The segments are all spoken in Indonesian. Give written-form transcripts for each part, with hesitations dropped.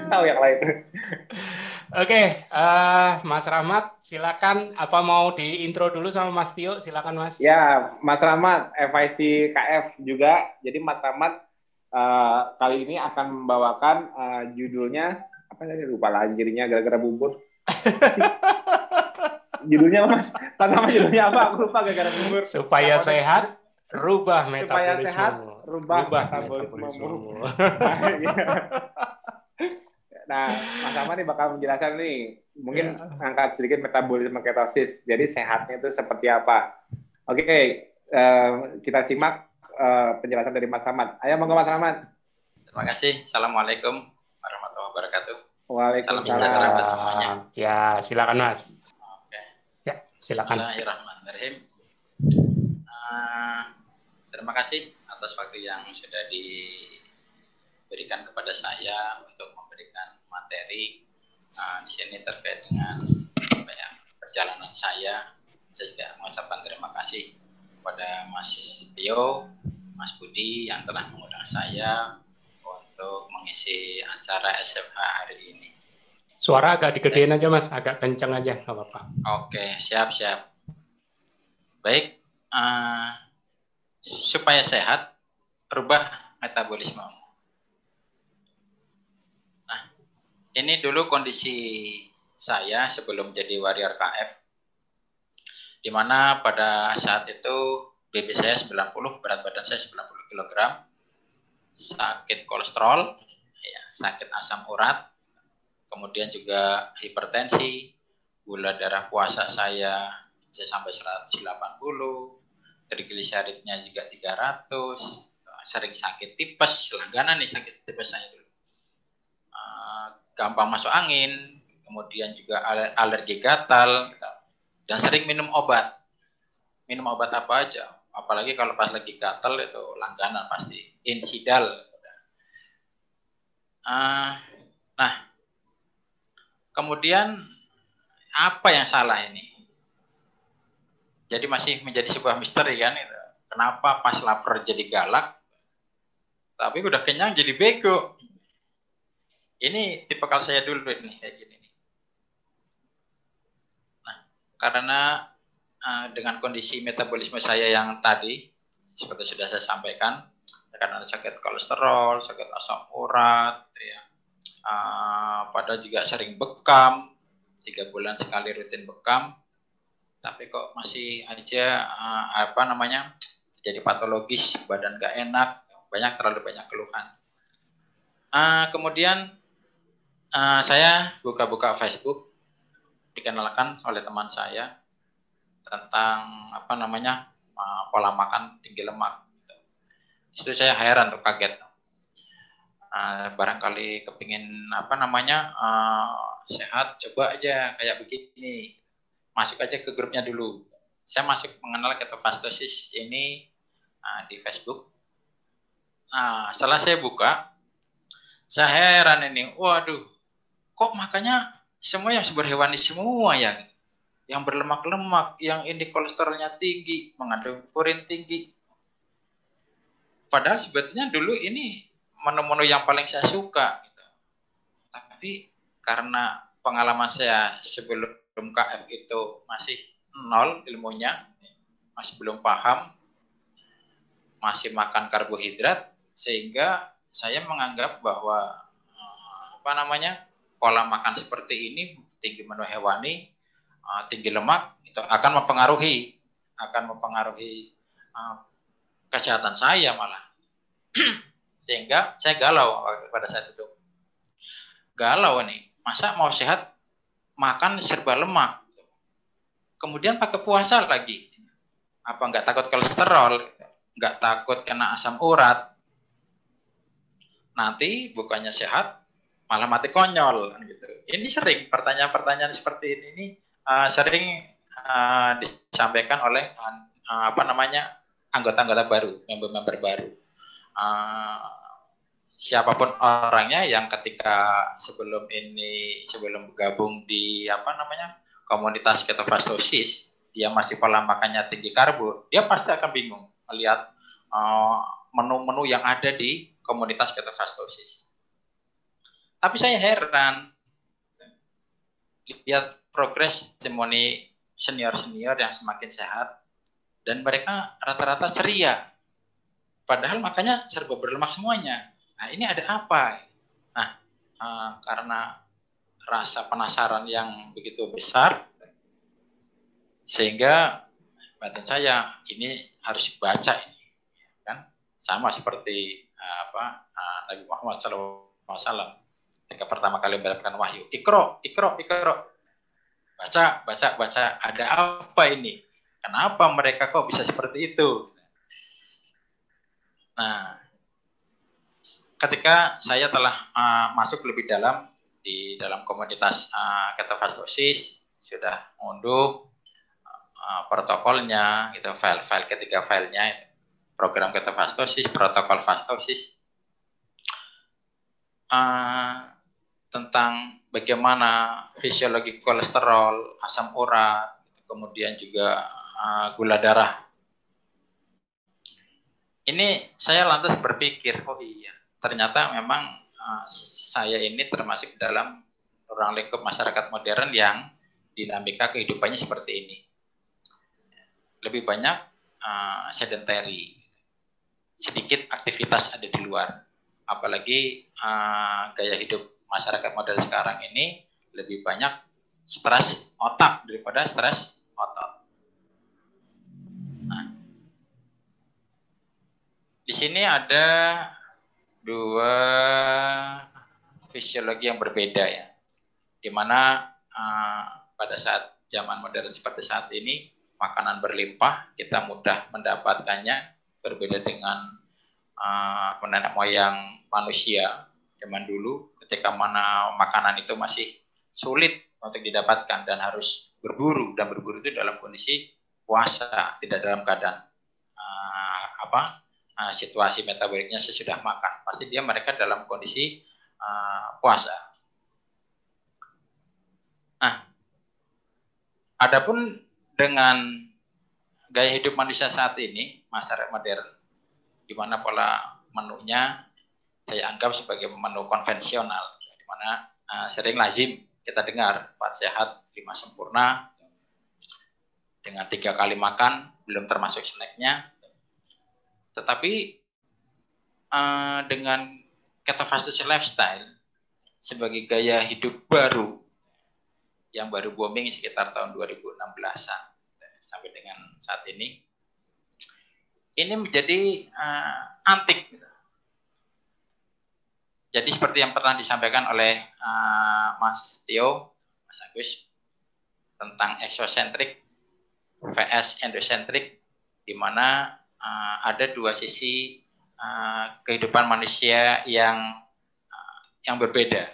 tahu yang lain. Oke, Mas Rahmat, silakan. Apa mau diintro dulu sama Mas Tio? Silakan, Mas. Ya, Mas Rahmat, FIC KF juga. Jadi Mas Rahmat kali ini akan membawakan judulnya apa tadi, lupa lagi jadinya gara-gara bubur. Judulnya Mas Rahmat, judulnya apa? Aku lupa gara-gara bubur. Supaya sehat, rubah Supaya metabolisme. sehat, rubah metabolismemu. Nah, iya. Nah, Mas Rahmat nih bakal menjelaskan nih, mungkin angkat sedikit metabolisme ketosis. Jadi sehatnya itu seperti apa? Oke, kita simak penjelasan dari Mas Rahmat. Ayo monggo Mas Rahmat. Terima kasih. Assalamualaikum warahmatullahi wabarakatuh. Salam Waalaikumsalam. sejahtera buat semuanya. Ya, silakan Mas. Oke. Ya, silakan. Bismillahirrahmanirrahim. Terima kasih atas waktu yang sudah diberikan kepada saya untuk memberikan materi di sini terkait dengan perjalanan saya. Saya juga mengucapkan terima kasih kepada Mas Tio, Mas Budi yang telah mengundang saya untuk mengisi acara SMH hari ini. Suara agak digedein aja Mas, agak kencang aja, nggak apa-apa. Oke, siap. Baik, supaya sehat, rubah metabolisme. Nah, ini dulu kondisi saya sebelum jadi warrior KF, di mana pada saat itu BB saya 90, berat badan saya 90 kg, sakit kolesterol, ya, sakit asam urat, kemudian juga hipertensi, gula darah puasa saya bisa sampai 180, trigliseridnya juga 300, sering sakit tipes, langganan nih sakit tipes saya dulu. Gampang masuk angin, kemudian juga alergi gatal, dan sering minum obat. Minum obat apa aja, apalagi kalau pas lagi gatal itu langganan pasti, Insidal. Nah, kemudian apa yang salah ini? Jadi masih menjadi sebuah misteri kan, itu. Kenapa pas lapar jadi galak, tapi udah kenyang jadi bego? Ini tipikal saya dulu ini kayak gini. Nah, karena dengan kondisi metabolisme saya yang tadi, seperti sudah saya sampaikan, karena sakit kolesterol, sakit asam urat, ya, pada juga sering bekam, 3 bulan sekali rutin bekam, tapi kok masih aja jadi patologis, badan gak enak, terlalu banyak keluhan. Kemudian saya buka-buka Facebook, dikenalkan oleh teman saya tentang pola makan tinggi lemak. Itu saya heran tuh, kaget. Barangkali kepingin sehat, coba aja kayak begini, masuk aja ke grupnya dulu. Saya masuk mengenal ketofastosis ini di Facebook. Setelah saya buka, saya heran ini, waduh, kok makanya semua yang sumber hewani semua yang berlemak-lemak, yang indeks kolesterolnya tinggi, mengandung purin tinggi. Padahal sebetulnya dulu ini menu-menu yang paling saya suka, gitu. Tapi karena pengalaman saya sebelum KF itu masih nol ilmunya, masih belum paham, masih makan karbohidrat, sehingga saya menganggap bahwa pola makan seperti ini, tinggi menu hewani, tinggi lemak, itu akan mempengaruhi kesehatan saya malah. Sehingga saya galau pada saat itu. Galau nih, masa mau sehat makan serba lemak, kemudian pakai puasa lagi, apa nggak takut kolesterol, nggak takut kena asam urat, nanti bukannya sehat malah mati konyol gitu. Ini sering pertanyaan-pertanyaan seperti ini sering disampaikan oleh anggota-anggota baru, member-member baru. Siapapun orangnya yang ketika sebelum bergabung di komunitas ketofastosis, dia masih pola makannya tinggi karbo, dia pasti akan bingung melihat menu-menu yang ada di komunitas ketofastosis. Tapi saya heran lihat progres testimoni senior-senior yang semakin sehat dan mereka rata-rata ceria. Padahal makanya serba berlemak semuanya. Nah, ini ada apa? Nah, karena rasa penasaran yang begitu besar, sehingga batin saya ini harus dibaca ini, kan? Sama seperti Nabi Muhammad SAW ketika pertama kali mendapatkan wahyu, ikro, baca, ada apa ini? Kenapa mereka kok bisa seperti itu? Nah, ketika saya telah masuk lebih dalam di dalam komunitas ketofastosis, sudah mengunduh protokolnya, itu file ketiga filenya, program ketofastosis, protokol fastosis, tentang bagaimana fisiologi kolesterol, asam urat, kemudian juga gula darah. Ini saya lantas berpikir, oh iya, ternyata memang saya ini termasuk dalam ruang lingkup masyarakat modern yang dinamika kehidupannya seperti ini. Lebih banyak sedentary, sedikit aktivitas ada di luar. Apalagi gaya hidup masyarakat modern sekarang ini lebih banyak stres otak daripada stres otot. Nah, di sini ada dua fisiologi yang berbeda ya, dimana pada saat zaman modern seperti saat ini makanan berlimpah, kita mudah mendapatkannya, berbeda dengan nenek moyang manusia zaman dulu ketika mana makanan itu masih sulit untuk didapatkan dan harus berburu, dan berburu itu dalam kondisi puasa, tidak dalam keadaan situasi metaboliknya sesudah makan, pasti mereka dalam kondisi puasa. Nah, adapun dengan gaya hidup manusia saat ini, masyarakat modern, di mana pola menunya saya anggap sebagai menu konvensional, di mana sering lazim kita dengar 4 sehat, 5 sempurna, dengan 3 kali makan, belum termasuk snacknya. Tetapi dengan ketofastosis lifestyle sebagai gaya hidup baru yang baru booming sekitar tahun 2016-an sampai dengan saat ini menjadi antik. Jadi seperti yang pernah disampaikan oleh Mas Tio, Mas Agus, tentang exocentric vs endocentric, di mana ada dua sisi kehidupan manusia yang berbeda,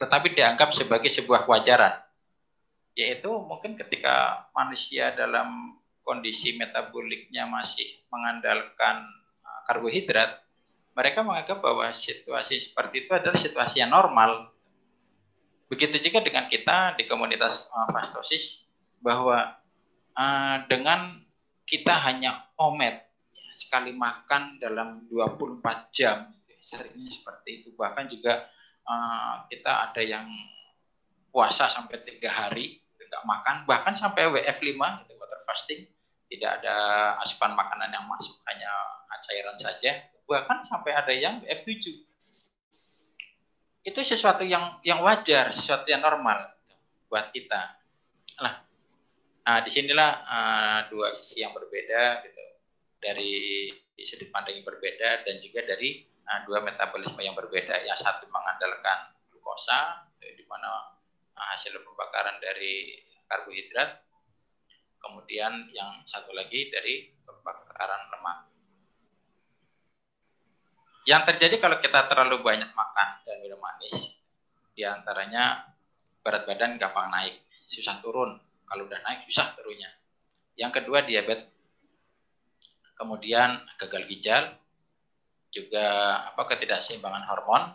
tetapi dianggap sebagai sebuah kewajaran, yaitu mungkin ketika manusia dalam kondisi metaboliknya masih mengandalkan karbohidrat, mereka menganggap bahwa situasi seperti itu adalah situasi yang normal. Begitu juga dengan kita di komunitas fastosis, bahwa dengan kita hanya omet sekali makan dalam 24 jam, seringnya seperti itu. Bahkan juga kita ada yang puasa sampai 3 hari tidak makan, bahkan sampai WF5, water fasting, tidak ada asupan makanan yang masuk, hanya cairan saja, bahkan sampai ada yang WF7. Itu sesuatu yang wajar, sesuatu yang normal buat kita. Nah, disinilah dua sisi yang berbeda gitu, dari sudut pandang yang berbeda, dan juga dari dua metabolisme yang berbeda. Yang satu mengandalkan glukosa, di mana hasil pembakaran dari karbohidrat, kemudian yang satu lagi dari pembakaran lemak. Yang terjadi kalau kita terlalu banyak makan dan minum manis, diantaranya berat badan gampang naik, susah turun. Kalau udah naik susah turunnya. Yang kedua diabetes, kemudian gagal ginjal, juga ketidakseimbangan hormon,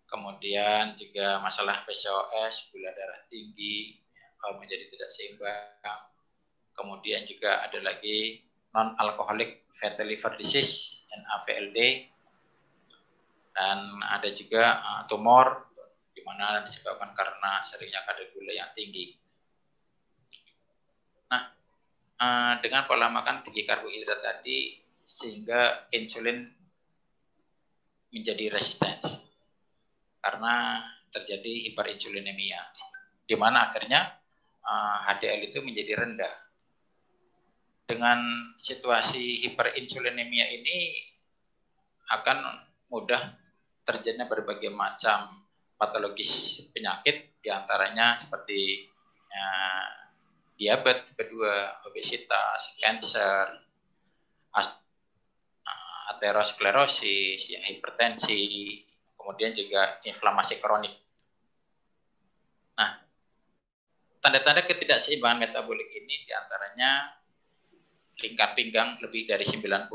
kemudian juga masalah PCOS, gula darah tinggi, hormon jadi tidak seimbang, kemudian juga ada lagi non-alcoholic fatty liver disease, NAFLD. Dan ada juga tumor, di mana disebabkan karena seringnya kadar gula yang tinggi. Nah, dengan pola makan tinggi karbohidrat tadi, sehingga insulin menjadi resisten karena terjadi hiperinsulinemia, di mana akhirnya HDL itu menjadi rendah. Dengan situasi hiperinsulinemia ini akan mudah terjadinya berbagai macam patologis penyakit, diantaranya seperti diabetes tipe 2, obesitas, kanker, aterosklerosis, hipertensi, kemudian juga inflamasi kronik. Nah, tanda-tanda ketidakseimbangan metabolik ini diantaranya lingkar pinggang lebih dari 90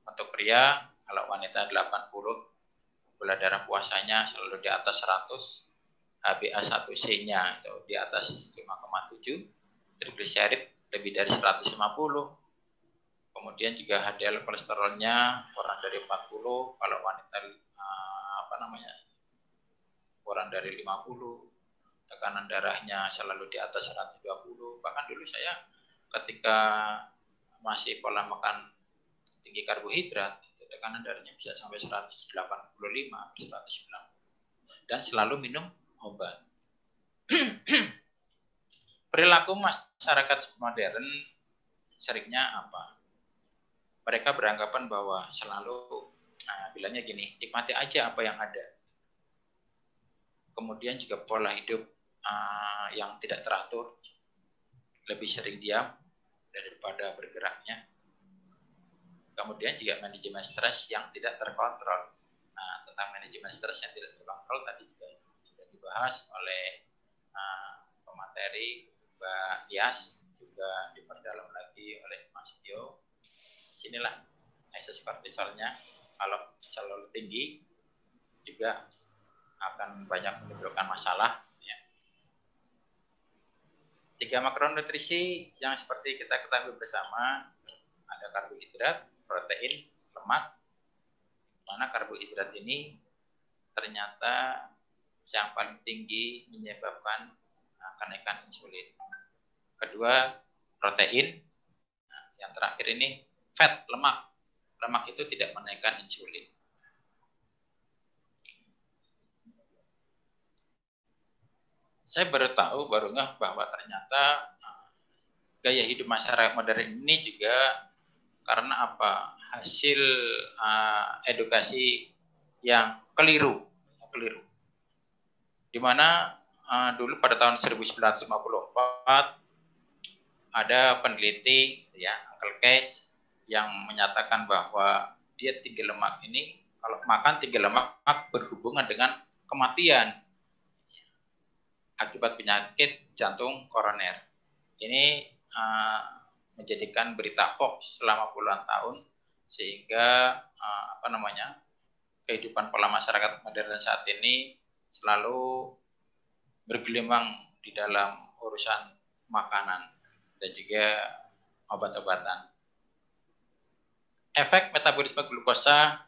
untuk pria, kalau wanita 80, gula darah puasanya selalu di atas 100, HbA1c-nya itu di atas 5,7, trigliserid lebih dari 150, kemudian juga HDL kolesterolnya kurang dari 40, kalau wanita kurang dari 50, tekanan darahnya selalu di atas 120. Bahkan dulu saya ketika masih pola makan tinggi karbohidrat, tekanan darahnya bisa sampai 185, 190, dan selalu minum obat. Perilaku masyarakat modern seringnya apa? Mereka beranggapan bahwa selalu bilangnya gini, nikmati aja apa yang ada. Kemudian juga pola hidup yang tidak teratur, lebih sering diam daripada bergeraknya. Kemudian juga manajemen stres yang tidak terkontrol. Nah, tentang manajemen stres yang tidak terkontrol tadi juga sudah dibahas oleh pemateri Mbak Tias, juga diperdalam lagi oleh Mas Tio. Inilah ekses kortisolnya, kalau selalu tinggi juga akan banyak menimbulkan masalah. Ya. 3 makronutrisi yang seperti kita ketahui bersama, ada karbohidrat, protein, lemak. Mana karbohidrat ini ternyata yang paling tinggi menyebabkan kenaikan insulin. Kedua, protein. Nah, yang terakhir ini fat, lemak. Lemak itu tidak menaikkan insulin. Saya baru tahu, baru ngeh bahwa ternyata gaya hidup masyarakat modern ini juga karena apa? Hasil edukasi yang keliru. Di mana dulu pada tahun 1954 ada peneliti, ya, Uncle Case, yang menyatakan bahwa diet tinggi lemak ini, kalau makan tinggi lemak berhubungan dengan kematian akibat penyakit jantung koroner. Ini menjadikan berita hoax selama puluhan tahun, sehingga kehidupan pola masyarakat modern saat ini selalu bergelimang di dalam urusan makanan dan juga obat-obatan. Efek metabolisme glukosa,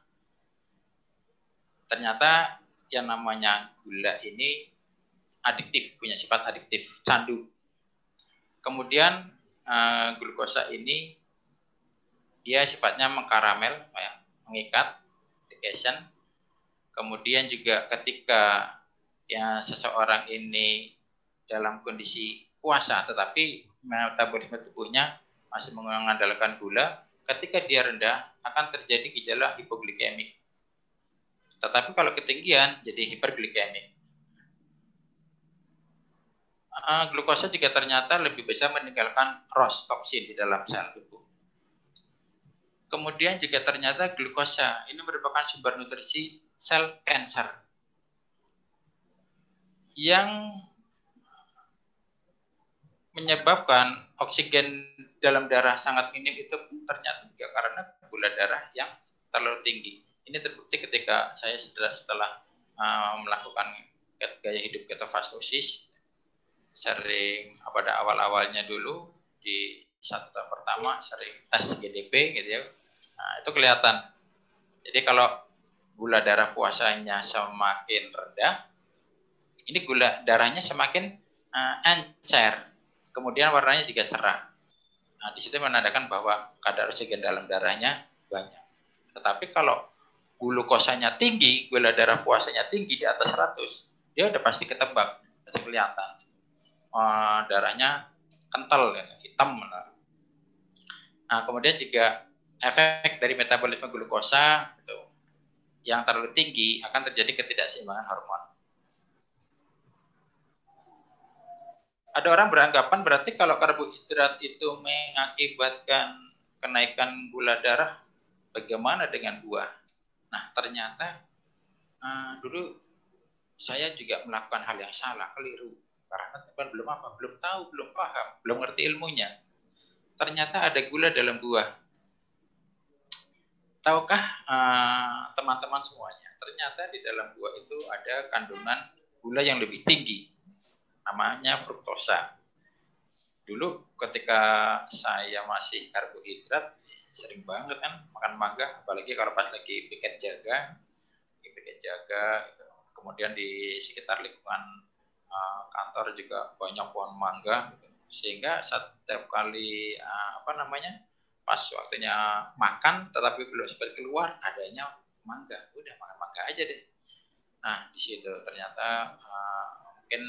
ternyata yang namanya gula ini adiktif, punya sifat adiktif, candu. Kemudian glukosa ini dia sifatnya mengkaramel, mengikat, adhesion. Kemudian juga ketika seseorang ini dalam kondisi puasa, tetapi metabolisme tubuhnya masih mengandalkan gula, ketika dia rendah akan terjadi gejala hipoglikemik. Tetapi kalau ketinggian jadi hiperglikemik. Glukosa juga ternyata lebih bisa meninggalkan ROS, toksin di dalam sel tubuh. Kemudian juga ternyata glukosa ini merupakan sumber nutrisi sel kanker yang menyebabkan oksigen dalam darah sangat minim, itu ternyata juga karena gula darah yang terlalu tinggi. Ini terbukti ketika saya setelah melakukan gaya hidup ketofastosis, sering pada awal-awalnya dulu di 1 tahun pertama sering tes GDP gitu ya. Nah, itu kelihatan. Jadi kalau gula darah puasanya semakin rendah, ini gula darahnya semakin encer, kemudian warnanya juga cerah. Nah, di situ menandakan bahwa kadar oksigen dalam darahnya banyak. Tetapi kalau glukosanya tinggi, gula darah puasanya tinggi di atas 100, dia udah pasti ketebak, pasti kelihatan. Darahnya kental, hitam. Nah, kemudian juga efek dari metabolisme glukosa gitu, yang terlalu tinggi akan terjadi ketidakseimbangan hormon. Ada orang beranggapan berarti kalau karbohidrat itu mengakibatkan kenaikan gula darah, bagaimana dengan buah? Nah, ternyata dulu saya juga melakukan hal yang salah, keliru. Karena belum tahu, belum paham, belum ngerti ilmunya. Ternyata ada gula dalam buah. Tahukah teman-teman semuanya? Ternyata di dalam buah itu ada kandungan gula yang lebih tinggi. Namanya fruktosa. Dulu ketika saya masih karbohidrat, sering banget kan makan mangga, apalagi kalau pas lagi piket jaga, kemudian di sekitar lingkungan kantor juga banyak pohon mangga, gitu. Sehingga setiap kali pas waktunya makan, tetapi belum sempat keluar, adanya mangga, udah makan mangga aja deh. Nah, di situ ternyata mungkin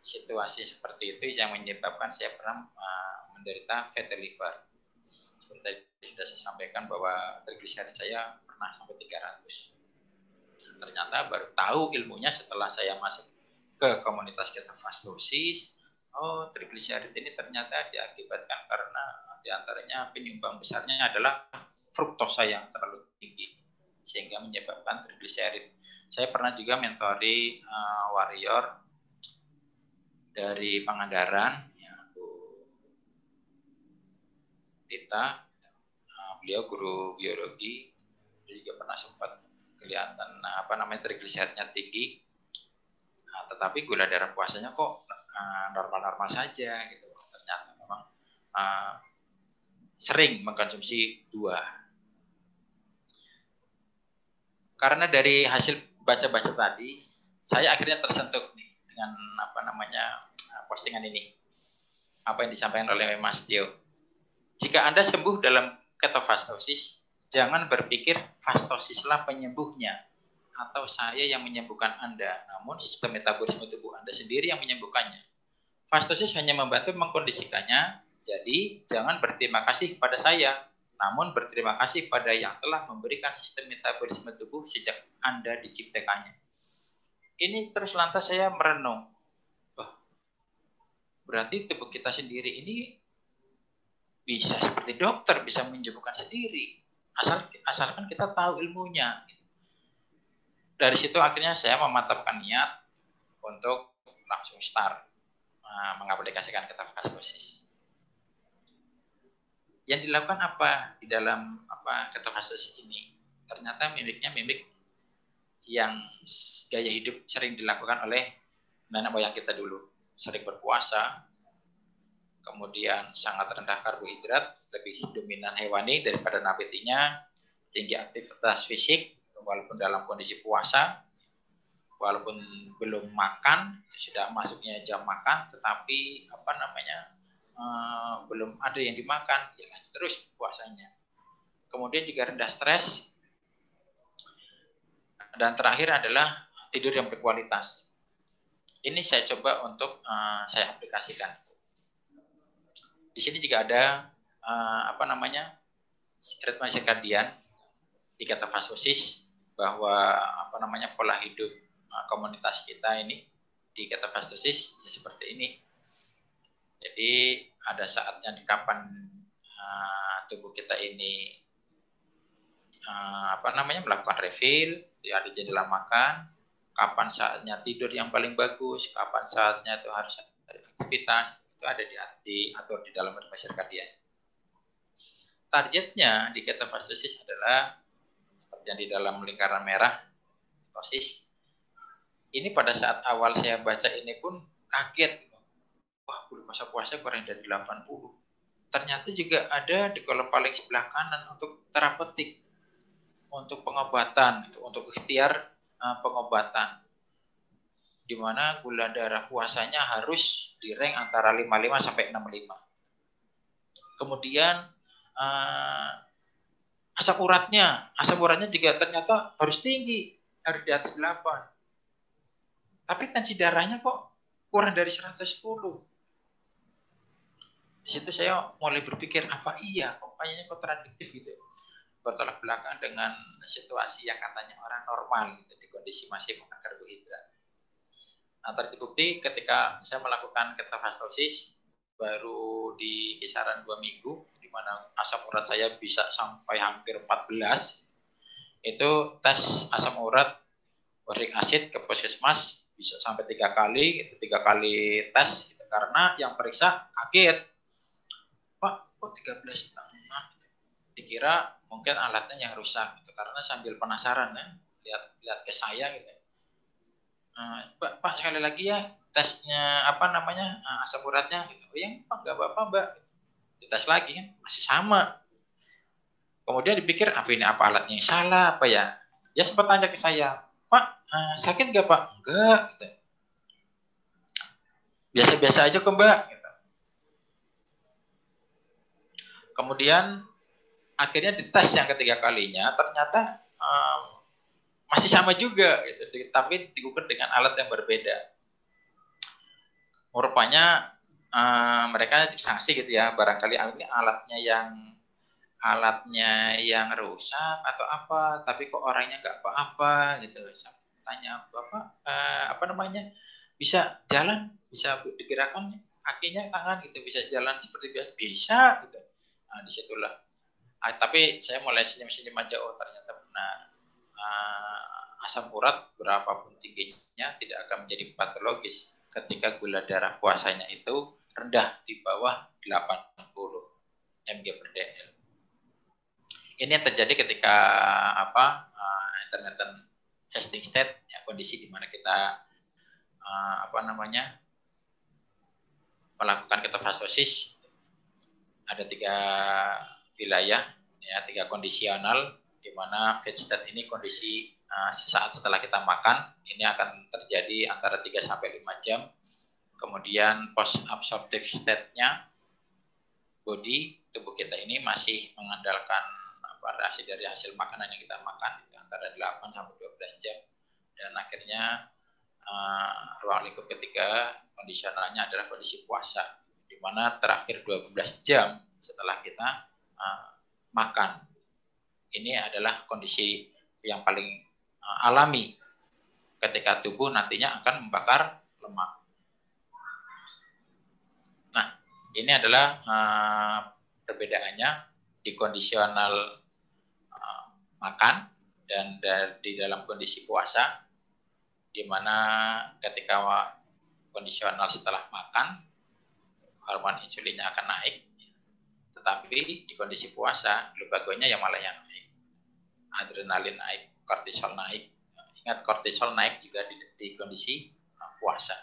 situasi seperti itu yang menyebabkan saya pernah menderita fatty liver. Seperti sudah saya sampaikan bahwa trigliserid saya pernah sampai 300. Ternyata baru tahu ilmunya setelah saya masuk ke komunitas ketofastosis. Oh, trigliserid ini ternyata diakibatkan karena diantaranya penyumbang besarnya adalah fruktosa yang terlalu tinggi sehingga menyebabkan trigliserid. Saya pernah juga mentori warrior dari Pangandaran, ya, Bu Tita, beliau guru biologi, dia juga pernah sempat kelihatan trigliseridnya tinggi, tetapi gula darah puasanya kok normal-normal saja gitu. Ternyata memang sering mengkonsumsi buah. Karena dari hasil baca-baca tadi, saya akhirnya tersentuh nih dengan postingan ini. Apa yang disampaikan oleh Mas Tio. Jika Anda sembuh dalam ketofastosis, jangan berpikir fastosislah penyembuhnya atau saya yang menyembuhkan Anda, namun sistem metabolisme tubuh Anda sendiri yang menyembuhkannya. Fastosis hanya membantu mengkondisikannya, jadi jangan berterima kasih pada saya, namun berterima kasih pada yang telah memberikan sistem metabolisme tubuh sejak Anda diciptakannya. Ini terus lantas saya merenung. Berarti tubuh kita sendiri ini bisa seperti dokter, bisa menyembuhkan sendiri. Asalkan kita tahu ilmunya. Dari situ akhirnya saya memantapkan niat untuk langsung start mengaplikasikan ketofastosis. Yang dilakukan apa di dalam ketofastosis ini? Ternyata mimiknya mimik yang gaya hidup sering dilakukan oleh nenek moyang kita dulu. Sering berpuasa, kemudian sangat rendah karbohidrat, lebih dominan hewani daripada nabatinya, tinggi aktivitas fisik, walaupun dalam kondisi puasa, walaupun belum makan, sudah masuknya jam makan, tetapi belum ada yang dimakan, ya lanjut terus puasanya. Kemudian juga rendah stres, dan terakhir adalah tidur yang berkualitas. Ini saya coba untuk saya aplikasikan. Di sini juga ada treatment sirkadian di ketofastosis, bahwa pola hidup komunitas kita ini di ketofastosis ya seperti ini. Jadi ada saatnya di kapan tubuh kita ini melakukan refill, ya ada jendela makan, kapan saatnya tidur yang paling bagus, kapan saatnya itu harus ada aktivitas, itu ada diatur di dalam ritme sirkadian. Targetnya di ketofastosis adalah seperti yang di dalam lingkaran merah, ketosis. Ini pada saat awal saya baca ini pun kaget. Wah, glukosa puasa kurang dari 80. Ternyata juga ada di kolom paling sebelah kanan untuk terapeutik. untuk pengobatan, untuk ikhtiar pengobatan, di mana gula darah puasanya harus di rank antara 55 sampai 65. Kemudian asam uratnya juga ternyata harus tinggi, harus di atas 8. Tapi tensi darahnya kok kurang dari 110. Di situ saya mulai berpikir, apa iya kok kayaknya kontradiktif gitu. Bertolak belakang dengan situasi yang katanya orang normal gitu, di kondisi masih makan karbohidrat. Nah, terbukti ketika saya melakukan ketofastosis baru di kisaran 2 minggu, di mana asam urat saya bisa sampai hampir 14. Itu tes asam urat uric acid ke puskesmas bisa sampai 3 kali, itu 3 kali tes gitu. Karena yang periksa kaget, Pak, kok 13,5? Dikira mungkin alatnya yang rusak gitu. Karena sambil penasaran ya, lihat ke saya gitu. Pak sekali lagi ya tesnya asam uratnya gitu. Oh ya Pak, nggak apa-apa Mbak. Dites lagi kan masih sama. Kemudian dipikir apa alatnya yang salah apa ya? Dia sempat tanya ke saya, Pak sakit nggak Pak? Enggak. Gitu. Biasa-biasa aja kok Mbak. Gitu. Kemudian akhirnya dites yang ketiga kalinya, ternyata masih sama juga, gitu. Tapi diukur dengan alat yang berbeda. Rupanya mereka sanksi gitu ya, barangkali ini alatnya yang rusak atau apa, tapi kok orangnya nggak apa-apa gitu. Saya tanya, Bapak bisa jalan, bisa digerakkan kakinya, tangan gitu, bisa jalan seperti biasa, bisa gitu. Nah, disitulah. Tapi saya mulai senyum-senyum aja, oh ternyata benar. Asam urat berapapun tingginya tidak akan menjadi patologis ketika gula darah puasanya itu rendah di bawah 80 mg per dl. Ini yang terjadi ketika intermittent fasting state, ya, kondisi di mana kita melakukan ketofastosis. Ada 3 wilayah, ya, 3 kondisional, di mana feed state ini kondisi sesaat setelah kita makan, ini akan terjadi antara 3 sampai 5 jam. Kemudian post absorptive state-nya, body tubuh kita ini masih mengandalkan reaksi dari hasil makanan yang kita makan, itu antara 8 sampai 12 jam. Dan akhirnya ruang lingkup ketiga kondisionalnya adalah kondisi puasa, di mana terakhir 12 jam setelah kita makan. Ini adalah kondisi yang paling alami ketika tubuh nantinya akan membakar lemak. Nah, ini adalah perbedaannya di kondisional makan dan di dalam kondisi puasa, di mana ketika kondisional setelah makan hormon insulinnya akan naik, tetapi di kondisi puasa glukagonnya yang malah yang naik, adrenalin naik, kortisol naik. Ingat, kortisol naik juga di kondisi puasa.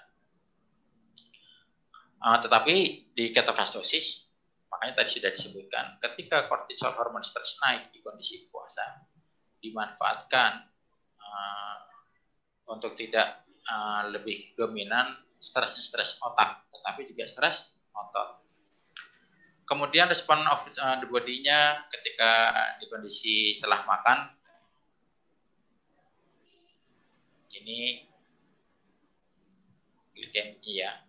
Tetapi di ketofastosis, makanya tadi sudah disebutkan, ketika kortisol hormon stres naik di kondisi puasa, dimanfaatkan untuk tidak lebih dominan stres otak, tetapi juga stres otot. Kemudian respon of the body-nya ketika di kondisi setelah makan, ini glikemia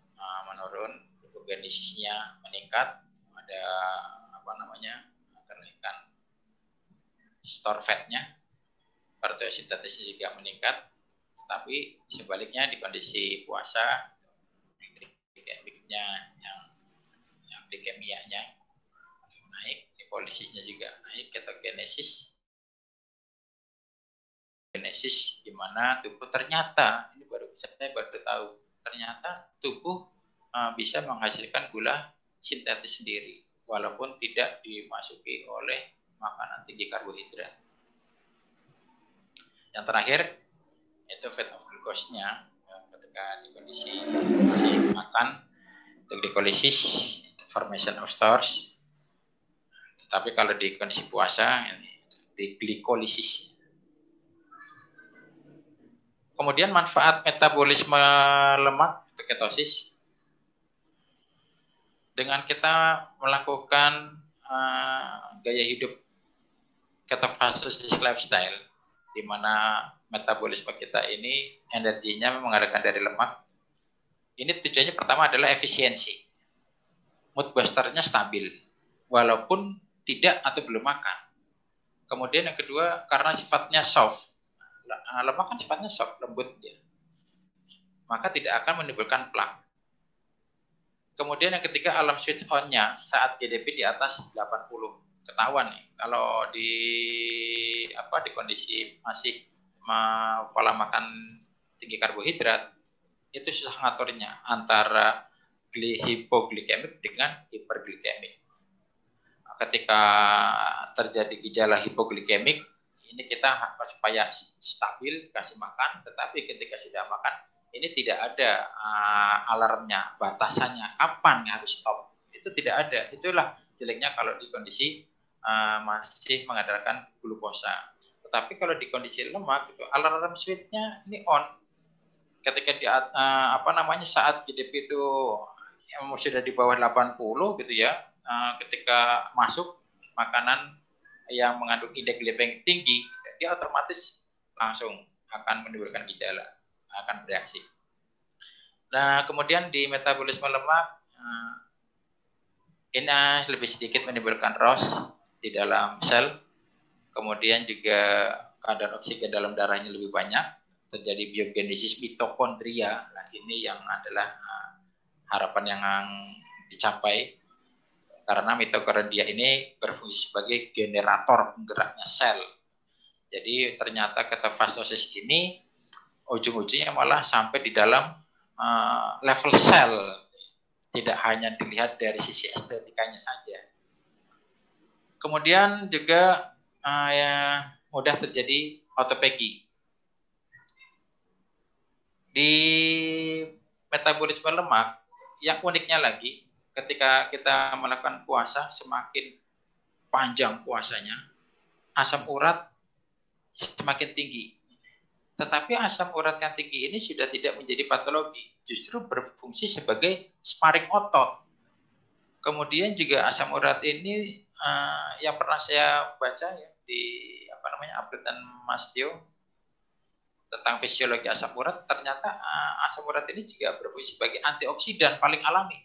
menurun, glukogenesisnya meningkat, ada kenaikan store fat-nya, peroteosintesisnya juga meningkat. Tapi sebaliknya di kondisi puasa, glikemianya naik, liposisnya juga naik, ketogenesis di mana tubuh ternyata, ini saya baru tahu, ternyata tubuh bisa menghasilkan gula sintetis sendiri walaupun tidak dimasuki oleh makanan tinggi karbohidrat. Yang terakhir itu fat of glucose-nya, ketika di kondisi masih makan, untuk glikolisis, formation of stores. Tapi kalau di kondisi puasa, ini di glikolisis, Kemudian manfaat metabolisme lemak atau ketosis, dengan kita melakukan gaya hidup ketofastosis lifestyle, di mana metabolisme kita ini energinya mengalirkan dari lemak. Ini tujuannya pertama adalah efisiensi. Mood boosternya stabil, walaupun tidak atau belum makan. Kemudian yang kedua, karena sifatnya soft. Lemak kan sifatnya soft, lembut dia. Maka tidak akan menimbulkan plak. Kemudian yang ketiga, alarm switch on-nya saat GDP di atas 80. Ketahuan nih, kalau di kondisi masih pola makan tinggi karbohidrat, itu susah ngaturnya antara hipoglikemik dengan hiperglikemik. Ketika terjadi gejala hipoglikemik, ini kita supaya stabil kasih makan, tetapi ketika sudah makan, ini tidak ada alarmnya, batasannya, kapan harus stop. Itu tidak ada. Itulah jeleknya kalau di kondisi masih mengandalkan glukosa. Tetapi kalau di kondisi lemak, itu alarm switch-nya ini on. Ketika di saat GDP itu sudah di bawah 80 gitu ya, ketika masuk makanan yang mengandung indeks glikemik tinggi, dia otomatis langsung akan menimbulkan gejala, akan bereaksi. Nah, kemudian di metabolisme lemak ini lebih sedikit menimbulkan ROS di dalam sel, kemudian juga kadar oksigen dalam darahnya lebih banyak, terjadi biogenesis mitokondria. Nah, ini yang adalah harapan yang dicapai, karena mitokondria ini berfungsi sebagai generator penggeraknya sel. Jadi ternyata ketofastosis ini ujung-ujungnya malah sampai di dalam level sel, tidak hanya dilihat dari sisi estetikanya saja. Kemudian juga mudah terjadi autophagy. Di metabolisme lemak, yang uniknya lagi, ketika kita melakukan puasa, semakin panjang puasanya, asam urat semakin tinggi. Tetapi asam urat yang tinggi ini sudah tidak menjadi patologi, justru berfungsi sebagai sparring otot. Kemudian juga asam urat ini yang pernah saya baca ya di updatean Mas Tio tentang fisiologi asam urat, ternyata asam urat ini juga berfungsi sebagai antioksidan paling alami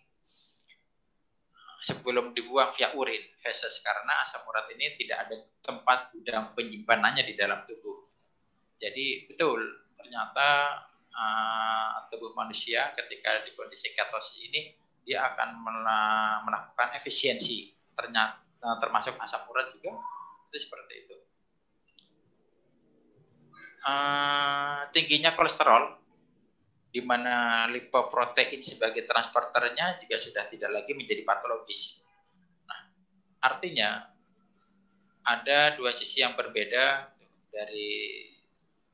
sebelum dibuang via urin, feses, karena asam urat ini tidak ada tempat gudang penyimpanannya di dalam tubuh. Jadi betul, ternyata tubuh manusia ketika di kondisi ketosis ini dia akan melakukan efisiensi, ternyata termasuk asam urat juga itu seperti itu. Tingginya kolesterol, di mana lipoprotein sebagai transporternya juga sudah tidak lagi menjadi patologis. Nah, artinya ada dua sisi yang berbeda dari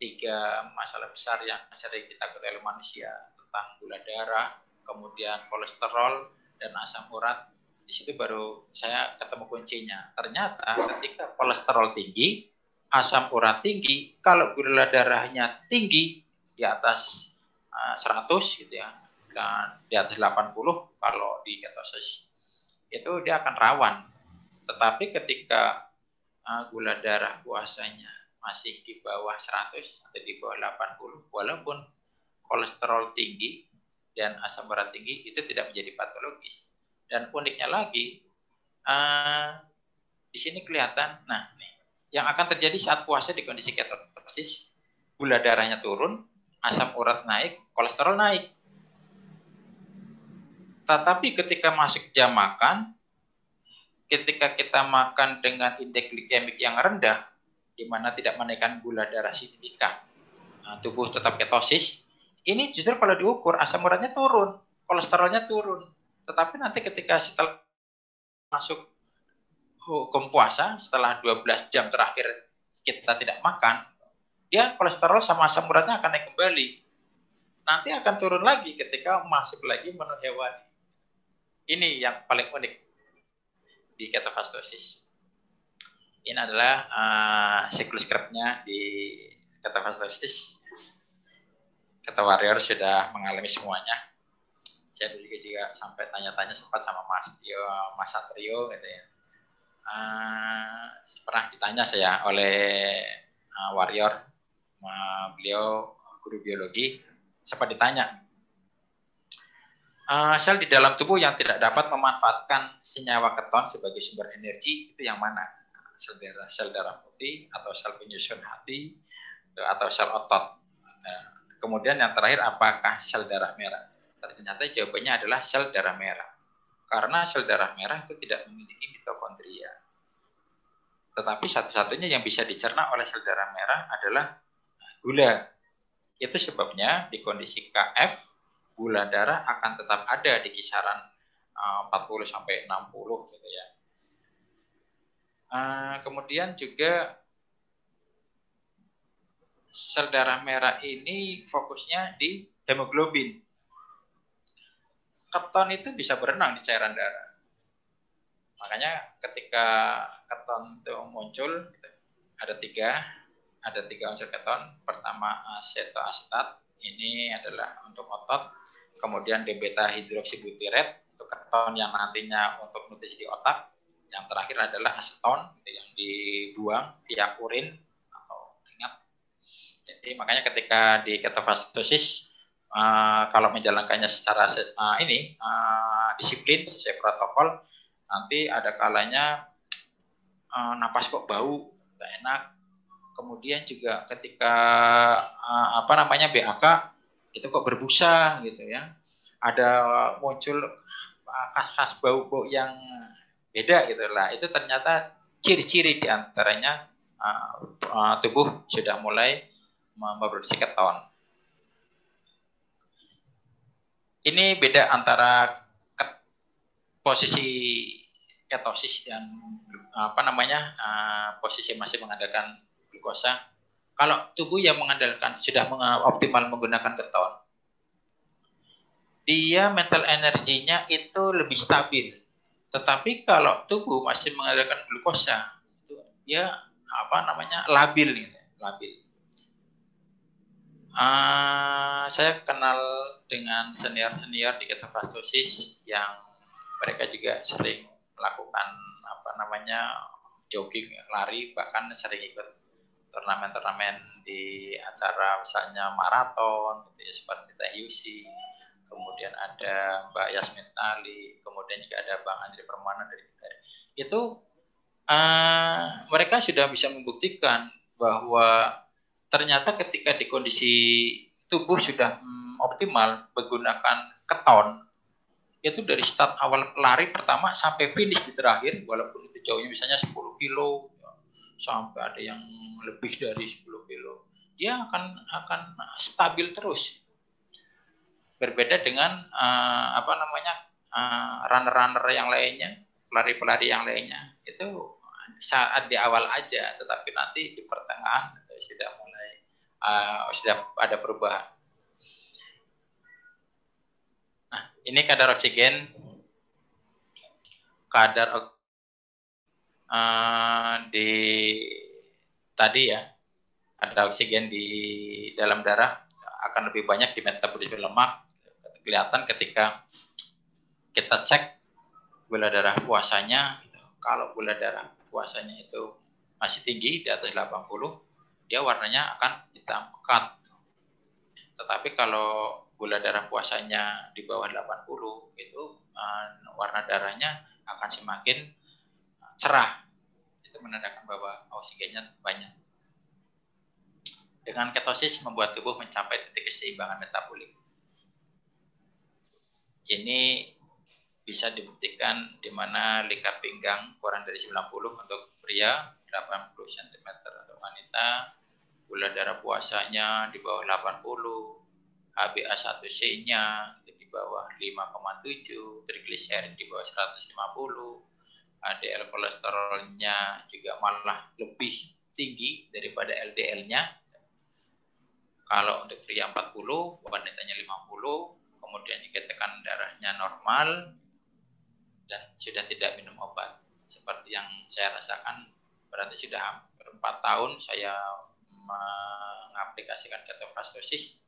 tiga masalah besar yang sering ditakuti oleh manusia, tentang gula darah, kemudian kolesterol, dan asam urat. Di situ baru saya ketemu kuncinya. Ternyata ketika kolesterol tinggi, asam urat tinggi, kalau gula darahnya tinggi di atas 100 gitu ya, dan di atas 80 kalau di ketosis, itu dia akan rawan. Tetapi ketika gula darah puasanya masih di bawah 100 atau di bawah 80, walaupun kolesterol tinggi dan asam urat tinggi, itu tidak menjadi patologis. Dan uniknya lagi, di sini kelihatan, nah nih, yang akan terjadi saat puasa di kondisi ketosis, gula darahnya turun, asam urat naik, kolesterol naik. Tetapi ketika masuk jam makan, ketika kita makan dengan indeks glikemik yang rendah, di mana tidak menaikkan gula darah signifikan, tubuh tetap ketosis, ini justru kalau diukur asam uratnya turun, kolesterolnya turun. Tetapi nanti ketika setelah masuk hukum puasa, setelah 12 jam terakhir kita tidak makan, dia kolesterol sama asam uratnya akan naik kembali. Nanti akan turun lagi ketika masuk lagi menu hewani. Ini yang paling unik di ketofastosis. Ini adalah siklus Krebsnya di ketofastosis. Kata Warrior sudah mengalami semuanya. Saya dulu juga sampai tanya-tanya sempat sama Mas Satrio gitu ya. Pernah ditanya saya oleh Warrior, beliau guru biologi, sempat ditanya, sel di dalam tubuh yang tidak dapat memanfaatkan senyawa keton sebagai sumber energi itu yang mana? Sel darah putih atau sel penyusun hati atau sel otot. Kemudian yang terakhir, apakah sel darah merah? Ternyata jawabannya adalah sel darah merah. Karena sel darah merah itu tidak memiliki mitokondria. Tetapi satu-satunya yang bisa dicerna oleh sel darah merah adalah gula. Itu sebabnya di kondisi KF, gula darah akan tetap ada di kisaran 40 sampai 60 gitu ya. Kemudian juga sel darah merah ini fokusnya di hemoglobin. Keton itu bisa berenang di cairan darah. Makanya ketika keton itu muncul, ada tiga unsur keton. Pertama asetoasetat, ini adalah untuk otot. Kemudian D-beta hidroksibutiret, untuk keton yang nantinya untuk nutrisi di otak. Yang terakhir adalah aseton, yang dibuang via urin. Jadi makanya ketika di ketofastosis kalau menjalankannya secara disiplin sesuai protokol, nanti ada kalanya napas kok bau, nggak enak. Kemudian juga ketika BAK itu kok berbusa gitu ya. Ada muncul khas-khas bau-bau yang beda gitu lah. Itu ternyata ciri-ciri diantaranya tubuh sudah mulai memproduksi keton. Ini beda antara posisi ketosis dan posisi masih mengandalkan glukosa. Kalau tubuh yang sudah optimal menggunakan keton, dia mental energinya itu lebih stabil. Tetapi kalau tubuh masih mengandalkan glukosa, itu dia labil. Saya kenal dengan senior di ketofastosis yang mereka juga sering melakukan jogging, lari, bahkan sering ikut turnamen-turnamen di acara misalnya maraton gitu ya, seperti TUC. Kemudian ada Mbak Yasmin Ali, kemudian juga ada Bang Andri Permana dari itu. Mereka sudah bisa membuktikan bahwa ternyata ketika di kondisi tubuh sudah optimal menggunakan keton, itu dari start awal lari pertama sampai finish di terakhir, walaupun itu jauhnya misalnya 10 kilo, sampai ada yang lebih dari 10 kilo, dia akan stabil terus. Berbeda dengan runner-runner yang lainnya, pelari-pelari yang lainnya, itu saat di awal aja, tetapi nanti di pertengahan sudah ada perubahan. Nah, ini kadar oksigen, tadi ya, kadar oksigen di dalam darah akan lebih banyak di metabolisme lemak. Kelihatan ketika kita cek gula darah puasanya, kalau gula darah puasanya itu masih tinggi di atas 80, dia warnanya akan hitam pekat. Tetapi kalau gula darah puasanya di bawah 80, itu warna darahnya akan semakin cerah. Itu menandakan bahwa oksigennya banyak. Dengan ketosis membuat tubuh mencapai titik keseimbangan metabolik. Ini bisa dibuktikan di mana lingkar pinggang kurang dari 90 untuk pria, 80 cm untuk wanita, gula darah puasanya di bawah 80, HbA1c-nya di bawah 5,7, trigliserid di bawah 150, HDL kolesterolnya juga malah lebih tinggi daripada LDL-nya. Kalau untuk pria 40, wanitanya 50, kemudian juga tekanan darahnya normal, dan sudah tidak minum obat. Seperti yang saya rasakan, berarti sudah hampir 4 tahun saya mengaplikasikan ketofastosis.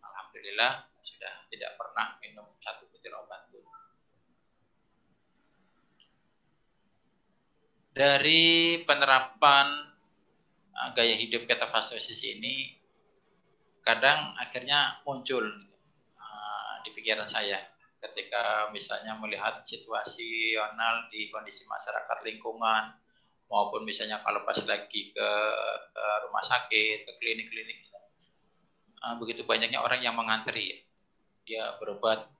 alhamdulillah sudah tidak pernah minum 1 butir obat pun. Dari penerapan gaya hidup ketofastosis ini, kadang akhirnya muncul di pikiran saya ketika misalnya melihat situasional di kondisi masyarakat lingkungan, maupun misalnya kalau pas lagi ke rumah sakit, ke klinik-klinik, begitu banyaknya orang yang mengantri dia berobat,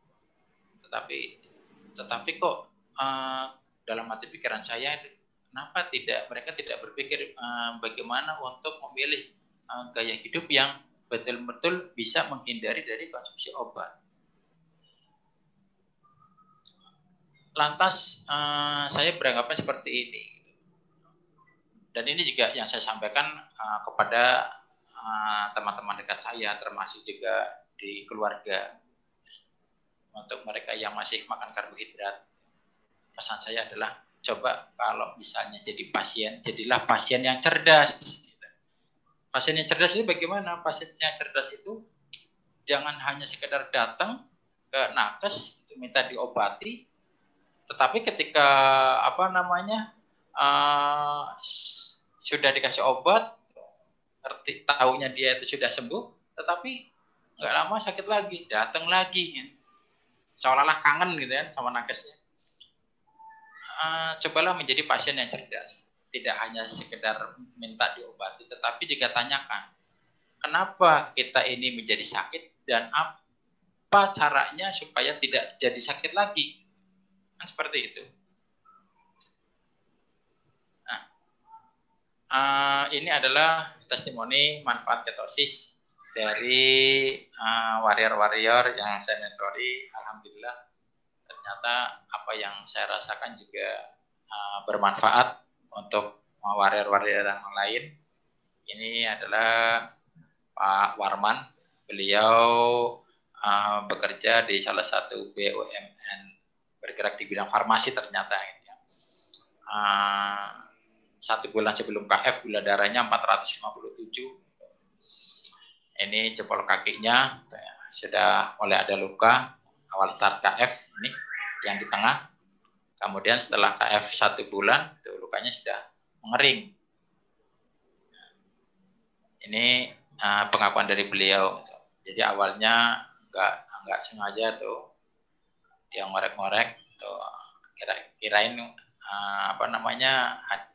tetapi kok dalam hati pikiran saya, kenapa mereka tidak berpikir bagaimana untuk memilih gaya hidup yang betul-betul bisa menghindari dari konsumsi obat. Lantas saya beranggapan seperti ini, dan ini juga yang saya sampaikan kepada teman-teman dekat saya, termasuk juga di keluarga. Untuk mereka yang masih makan karbohidrat, pesan saya adalah coba kalau misalnya jadi pasien, jadilah pasien yang cerdas. Pasien yang cerdas itu bagaimana? Pasien yang cerdas itu jangan hanya sekedar datang ke nakes minta diobati, tetapi ketika sudah dikasih obat, tahunya dia itu sudah sembuh, tetapi nggak lama sakit lagi, datang lagi, seolah-olah kangen gitu ya sama nakesnya. Cobalah menjadi pasien yang cerdas. Tidak hanya sekedar minta diobati, tetapi juga tanyakan, kenapa kita ini menjadi sakit dan apa caranya supaya tidak jadi sakit lagi. Kan seperti itu. Nah, ini adalah testimoni manfaat ketosis dari warrior-warrior yang saya mentori. Alhamdulillah, ternyata apa yang saya rasakan juga bermanfaat untuk warrior-warrior yang lain. Ini adalah Pak Warman. Beliau bekerja di salah satu BUMN bergerak di bidang farmasi ternyata. 1 bulan sebelum KF gula darahnya 457. Ini jempol kakinya sudah mulai ada luka. Awal start KF ini yang di tengah. Kemudian setelah KF 1 bulan, itu lukanya sudah mengering. Ini pengakuan dari beliau. Jadi awalnya nggak sengaja tuh dia ngorek-ngorek, tuh kirain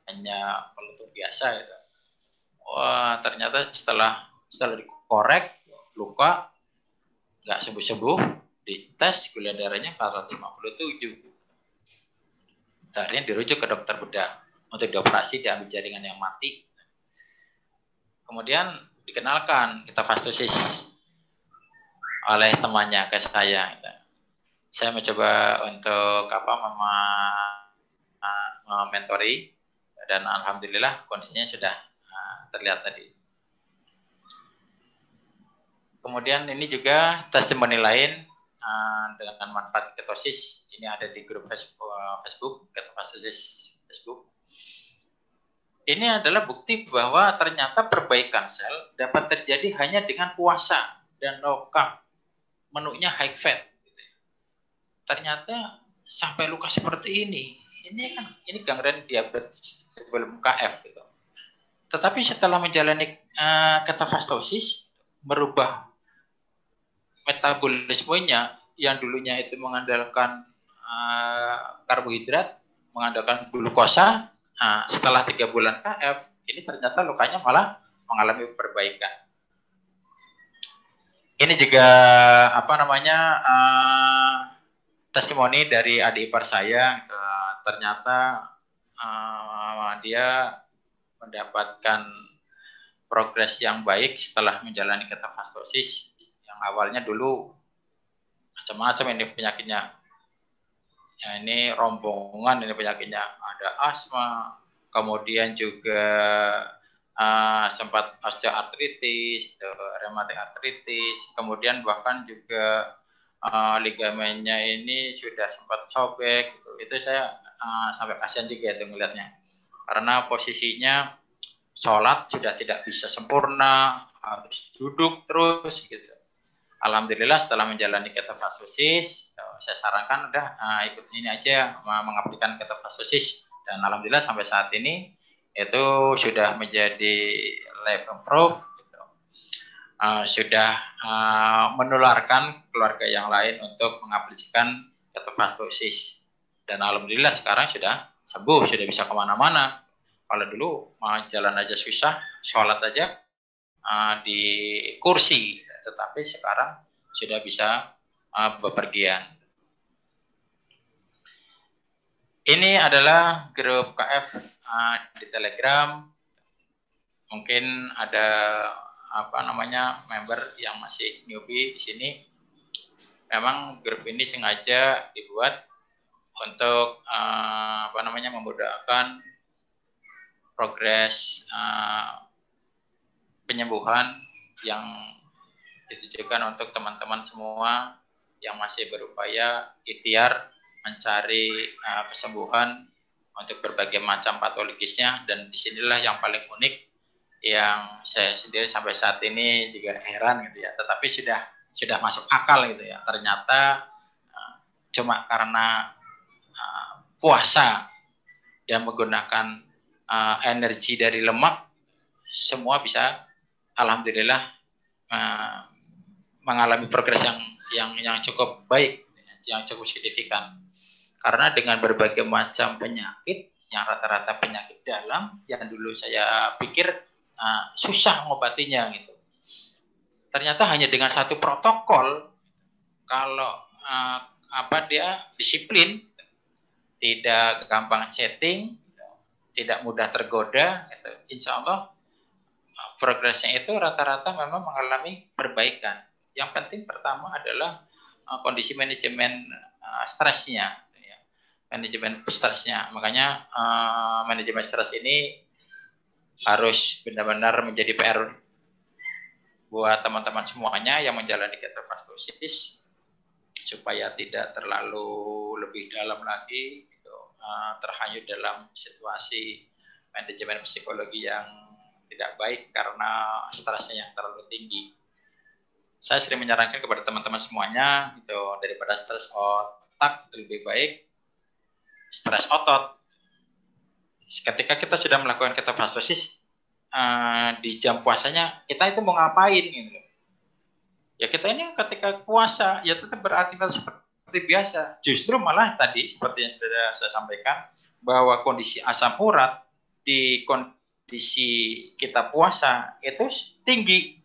hanya pelutuk biasa gitu. Wah, ternyata setelah dikorek luka nggak sembuh-sembuh, dites gula darahnya 457. Akhirnya dirujuk ke dokter bedah untuk dioperasi, diambil jaringan yang mati. Kemudian dikenalkan ketofastosis oleh temannya ke saya. Saya mencoba untuk mentori, dan alhamdulillah kondisinya sudah terlihat tadi. Kemudian ini juga testimoni lain dengan manfaat ketosis. Ini ada di grup Facebook ketofastosis Facebook. Ini adalah bukti bahwa ternyata perbaikan sel dapat terjadi hanya dengan puasa dan low carb, menunya high fat. Ternyata sampai luka seperti ini gangren diabetes sebelum KF gitu. Tetapi setelah menjalani ketofastosis, merubah metabolismenya yang dulunya itu mengandalkan karbohidrat, mengandalkan glukosa. Setelah 3 bulan KF, ini ternyata lukanya malah mengalami perbaikan. Ini juga testimoni dari adik ipar saya. Ternyata dia mendapatkan progres yang baik setelah menjalani ketofastosis. Yang awalnya dulu macam-macam ini penyakitnya. Ya, ini rombongan ini penyakitnya, ada asma, kemudian juga sempat osteoartritis, rematik artritis, kemudian bahkan juga ligamennya ini sudah sempat sobek. Itu saya sampai kasihan juga itu melihatnya, karena posisinya sholat sudah tidak bisa sempurna, harus duduk terus gitu. Alhamdulillah setelah menjalani ketofastosis, saya sarankan udah ikut ini aja mengaplikasikan ketofastosis, dan alhamdulillah sampai saat ini itu sudah menjadi life improve, gitu. Sudah menularkan keluarga yang lain untuk mengaplikasikan ketofastosis, dan alhamdulillah sekarang sudah sembuh, sudah bisa kemana-mana. Kalau dulu jalan aja susah, sholat aja di kursi, tetapi sekarang sudah bisa bepergian. Ini adalah grup KF di Telegram. Mungkin ada member yang masih newbie di sini. Memang grup ini sengaja dibuat untuk memudahkan progres penyembuhan yang ditujukan untuk teman-teman semua yang masih berupaya ikhtiar mencari kesembuhan untuk berbagai macam patologisnya. Dan disinilah yang paling unik yang saya sendiri sampai saat ini juga heran gitu ya, tetapi sudah masuk akal gitu ya. Ternyata cuma karena puasa dan menggunakan energi dari lemak, semua bisa alhamdulillah mengalami progres yang cukup baik, yang cukup signifikan. Karena dengan berbagai macam penyakit yang rata-rata penyakit dalam yang dulu saya pikir susah mengobatinya gitu. Ternyata hanya dengan satu protokol, kalau dia disiplin, tidak gampang chatting, tidak mudah tergoda, gitu. Insya Allah progresnya itu rata-rata memang mengalami perbaikan. Yang penting pertama adalah kondisi manajemen stresnya, ya. Manajemen stresnya. Makanya manajemen stres ini harus benar-benar menjadi PR buat teman-teman semuanya yang menjalani ketofastosis, supaya tidak terlalu lebih dalam lagi, gitu, terhanyut dalam situasi manajemen psikologi yang tidak baik karena stresnya yang terlalu tinggi. Saya sering menyarankan kepada teman-teman semuanya, itu daripada stres otak itu lebih baik stres otot. Ketika kita sudah melakukan ketofastosis di jam puasanya, kita itu mau ngapain gitu. Ya kita ini ketika puasa ya tetap beraktivitas seperti biasa. Justru malah tadi seperti yang sudah saya sampaikan, bahwa kondisi asam urat di kondisi kita puasa itu tinggi.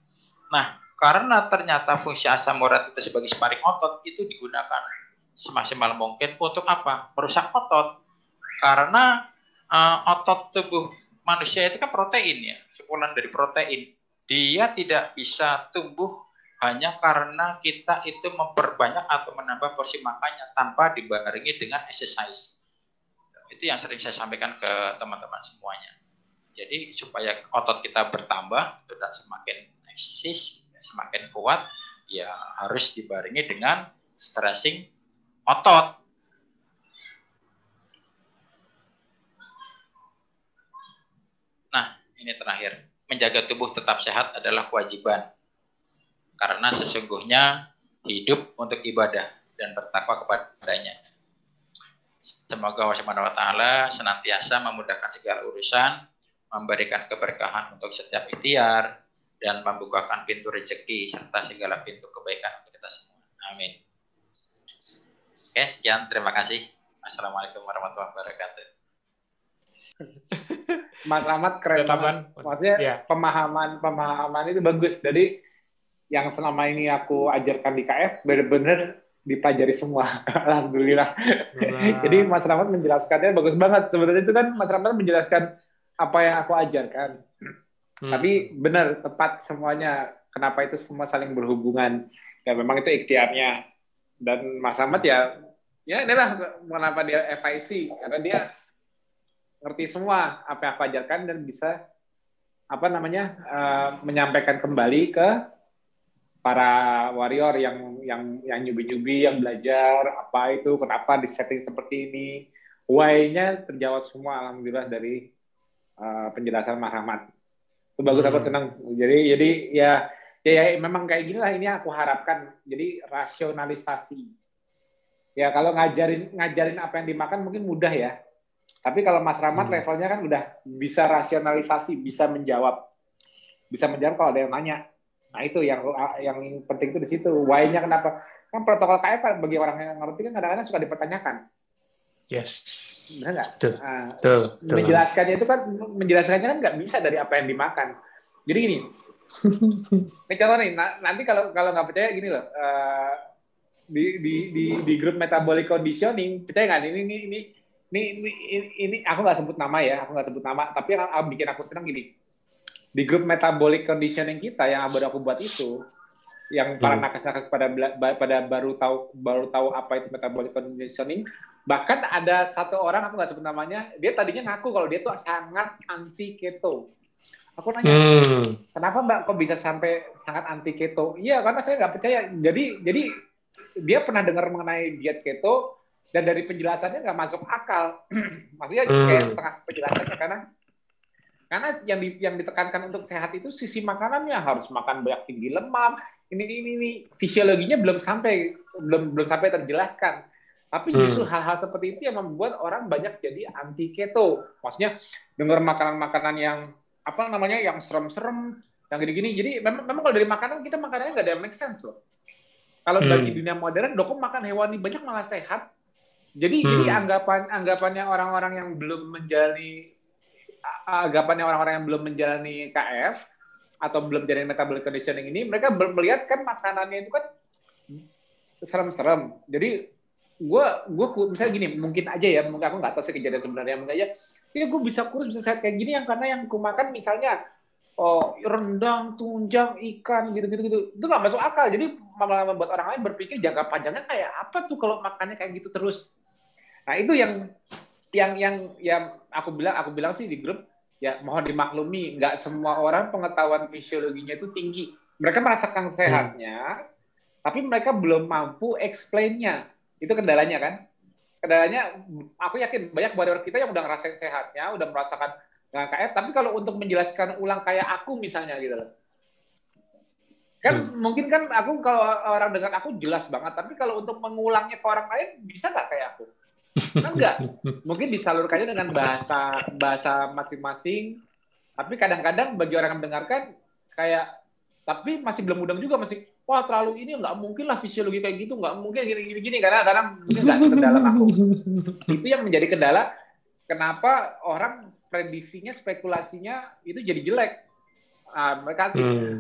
Nah, karena ternyata fungsi asam urat itu sebagai sparing otot itu digunakan semaksimal mungkin untuk apa? Merusak otot. Karena otot tubuh manusia itu kan protein ya, kumpulan dari protein. Dia tidak bisa tumbuh hanya karena kita itu memperbanyak atau menambah porsi makannya tanpa dibarengi dengan exercise. Itu yang sering saya sampaikan ke teman-teman semuanya. Jadi supaya otot kita bertambah dan semakin eksis, semakin kuat, ya harus dibarengi dengan stressing otot. Nah, ini terakhir. Menjaga tubuh tetap sehat adalah kewajiban. Karena sesungguhnya hidup untuk ibadah dan bertakwa kepadanya. Semoga Allah Subhanahu wa taala senantiasa memudahkan segala urusan, memberikan keberkahan untuk setiap ikhtiar, dan membukakan pintu rezeki serta segala pintu kebaikan untuk kita semua. Amin. Oke, sekian. Terima kasih. Assalamualaikum warahmatullahi wabarakatuh. Mas Ahmad keren banget. Maksudnya pemahaman itu bagus. Jadi yang selama ini aku ajarkan di KF benar-benar dipelajari semua. Alhamdulillah. Jadi Mas Rahmat menjelaskannya bagus banget. Sebenarnya itu kan Mas Rahmat menjelaskan apa yang aku ajarkan. Tapi benar, tepat semuanya. Kenapa itu semua saling berhubungan. Ya memang itu ikhtiarnya. Dan Mas Rahmat ya inilah kenapa dia FIC. Karena dia ngerti semua apa yang aku ajarkan dan bisa menyampaikan kembali ke para warrior yang nyubi-nyubi, yang belajar apa itu, kenapa di setting seperti ini, why-nya terjawab semua alhamdulillah dari penjelasan Mas Ahmad. Itu bagus, aku senang. Jadi ya Ya, memang kayak gini lah, ini aku harapkan. Jadi rasionalisasi. Ya kalau ngajarin apa yang dimakan mungkin mudah ya. Tapi kalau Mas Rahmat levelnya kan udah bisa rasionalisasi, bisa menjawab kalau ada yang nanya. Nah itu yang penting itu di situ. Why-nya kenapa? Kan protokol KF kan bagi orang yang ngerti kan kadang-kadang suka dipertanyakan. Yes. Benar nggak? Betul. Menjelaskannya kan nggak bisa dari apa yang dimakan. Jadi gini, ini contoh nih. Nanti kalau nggak percaya gini loh. Di grup metabolic conditioning, percaya nggak? Ini aku nggak sebut nama ya, tapi yang bikin aku senang gini. Di grup metabolic conditioning kita yang baru aku buat itu, yang para nakes-nakes pada baru tahu apa itu metabolic conditioning. Bahkan ada satu orang, aku nggak sebut namanya, dia tadinya ngaku kalau dia tuh sangat anti keto. Aku nanya, kenapa Mbak kok bisa sampai sangat anti keto? Iya, karena saya nggak percaya. Jadi dia pernah dengar mengenai diet keto dan dari penjelasannya nggak masuk akal. Maksudnya kayak setengah penjelasannya karena yang ditekankan untuk sehat itu sisi makanannya harus makan banyak tinggi lemak. Ini fisiologinya belum sampai terjelaskan. Tapi justru hal-hal seperti itu yang membuat orang banyak jadi anti keto. Maksudnya dengar makanan-makanan yang yang serem-serem, yang gini-gini. Jadi memang kalau dari makanan kita makanannya nggak ada yang make sense loh. Kalau bagi dunia modern, kok makan hewani banyak malah sehat. Jadi anggapannya orang-orang yang belum menjalani KF atau belum menjalani metabolic conditioning ini, mereka melihat kan makanannya itu kan serem-serem. Jadi gue misalnya gini, mungkin aku nggak tahu sih kejadian sebenarnya, mungkin aja, gue bisa kurus, bisa sehat kayak gini yang karena yang ku makan misalnya rendang, tunjang, ikan, gitu. Itu nggak masuk akal. Jadi malah membuat orang lain berpikir jangka panjangnya kayak apa tuh kalau makannya kayak gitu terus. Nah itu yang aku bilang sih di grup, ya mohon dimaklumi, nggak semua orang pengetahuan fisiologinya itu tinggi. Mereka merasakan sehatnya, tapi mereka belum mampu explain-nya. Itu kendalanya kan. Kendalanya, aku yakin banyak warrior kita yang udah ngerasain sehatnya, udah merasakan dengan KF, tapi kalau untuk menjelaskan ulang kayak aku misalnya gitu loh. Kan mungkin kan aku kalau orang dengan aku jelas banget, tapi kalau untuk mengulangnya ke orang lain bisa nggak kayak aku? Kan enggak. Mungkin disalurkannya dengan bahasa masing-masing, tapi kadang-kadang bagi orang yang mendengarkan kayak, tapi masih belum mudeng juga, masih wah terlalu ini, nggak mungkin lah fisiologi kayak gitu, nggak mungkin gini karena mungkin nggak sedalam aku. Itu yang menjadi kendala kenapa orang prediksinya, spekulasinya itu jadi jelek. Nah, mereka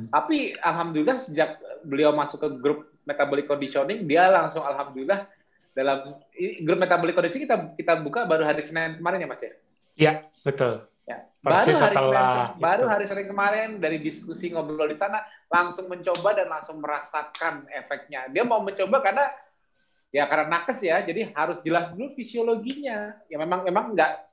tapi alhamdulillah sejak beliau masuk ke grup metabolic conditioning, dia langsung alhamdulillah dalam grup metabolic conditioning kita buka baru hari Senin kemarin ya Mas ya? Iya, betul. Ya. Baru hari Senin kemarin dari diskusi ngobrol di sana langsung mencoba dan langsung merasakan efeknya. Dia mau mencoba karena nakes ya, jadi harus jelas dulu fisiologinya. Ya memang nggak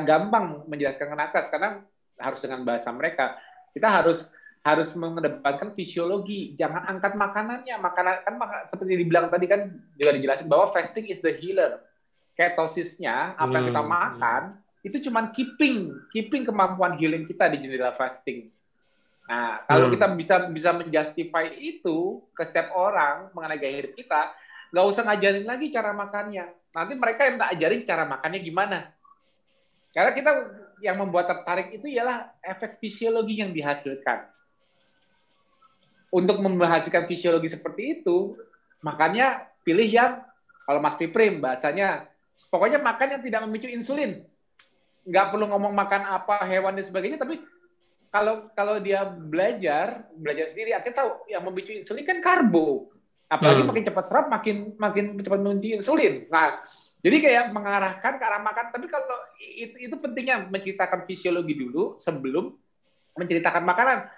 gampang menjelaskan ke nakes karena harus dengan bahasa mereka. Kita harus mengedepankan fisiologi, jangan angkat makanannya. Makanan kan seperti dibilang tadi kan juga dijelasin bahwa fasting is the healer. Ketosisnya apa yang kita makan itu cuma keeping kemampuan healing kita di jendela fasting. Nah, kalau kita bisa menjustify itu ke setiap orang mengenai gaya hidup kita, nggak usah ngajarin lagi cara makannya. Nanti mereka yang tak ajarin cara makannya gimana. Karena kita yang membuat tertarik itu ialah efek fisiologi yang dihasilkan. Untuk menghasilkan fisiologi seperti itu, makanya pilih yang, kalau Mas Piprim bahasanya, pokoknya makan yang tidak memicu insulin. Nggak perlu ngomong makan apa, hewan dan sebagainya, tapi kalau dia belajar sendiri, akhirnya tahu yang memicu insulin kan karbo. Apalagi makin cepat serap, makin cepat memicu insulin. Nah, jadi kayak mengarahkan ke arah makan, tapi kalau itu pentingnya menceritakan fisiologi dulu sebelum menceritakan makanan.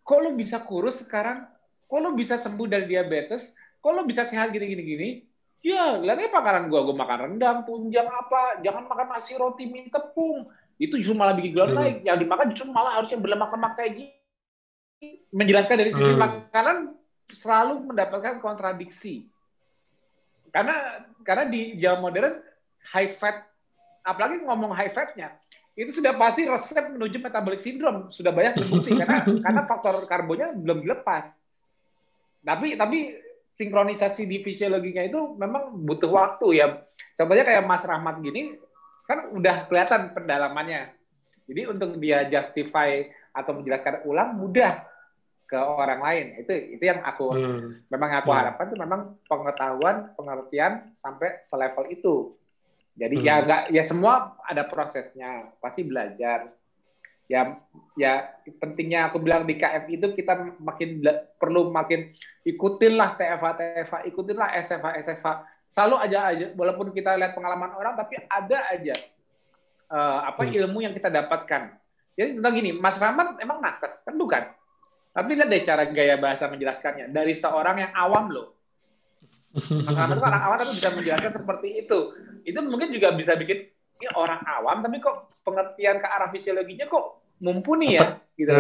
Kok lu bisa kurus sekarang? Kok lu bisa sembuh dari diabetes? Kok lu bisa sehat gini? Ya, lihatnya makanan gua makan rendang, tunjang apa, jangan makan nasi roti mie tepung. Itu justru malah bikin gula naik. Yang dimakan justru malah harusnya berlemak-lemak kayak gini. Menjelaskan dari sisi makanan selalu mendapatkan kontradiksi. Karena di zaman modern high fat, apalagi ngomong high fatnya, itu sudah pasti resep menuju metabolic syndrome, sudah banyak terbukti karena faktor karbonya belum dilepas. Tapi sinkronisasi di fisiologinya itu memang butuh waktu ya. Contohnya kayak Mas Rahmat gini, kan udah kelihatan pendalamannya. Jadi untuk dia justify atau menjelaskan ulang mudah ke orang lain. Itu yang memang aku harapkan itu memang pengetahuan, pengertian sampai selevel itu. Jadi ya semua ada prosesnya, pasti belajar. Ya pentingnya aku bilang di KF itu kita perlu makin ikutinlah TFA, ikutinlah SFA. Selalu aja walaupun kita lihat pengalaman orang, tapi ada aja ilmu yang kita dapatkan. Jadi tentang gini, Mas Rahmat emang nakes kan bukan? Tapi lihat deh cara gaya bahasa menjelaskannya dari seorang yang awam loh. Mas Rahmat itu orang awam tapi bisa menjelaskan seperti itu. Itu mungkin juga bisa bikin ini orang awam tapi kok pengertian ke arah fisiologinya kok mumpuni ya gitu.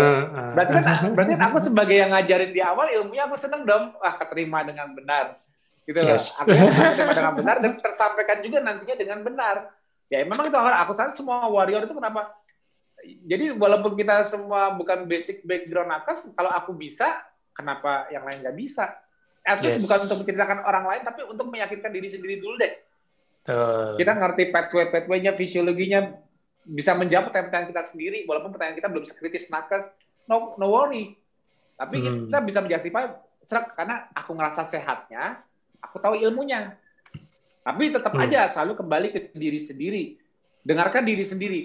Berarti aku sebagai yang ngajarin di awal ilmunya aku seneng dong, keterima dengan benar gitu loh. Aku keterima dengan benar dan tersampaikan juga nantinya dengan benar. Ya memang itu aku sadar semua warrior itu kenapa. Jadi walaupun kita semua bukan basic background nakes, kalau aku bisa, kenapa yang lain nggak bisa? Bukan untuk menceritakan orang lain, tapi untuk meyakinkan diri sendiri dulu deh. Kita ngerti pathway-nya, fisiologinya, bisa menjawab pertanyaan kita sendiri, walaupun pertanyaan kita belum sekritis nakes, no worry. Tapi kita bisa menjustify karena aku ngerasa sehatnya, aku tahu ilmunya. Tapi tetap aja selalu kembali ke diri sendiri. Dengarkan diri sendiri.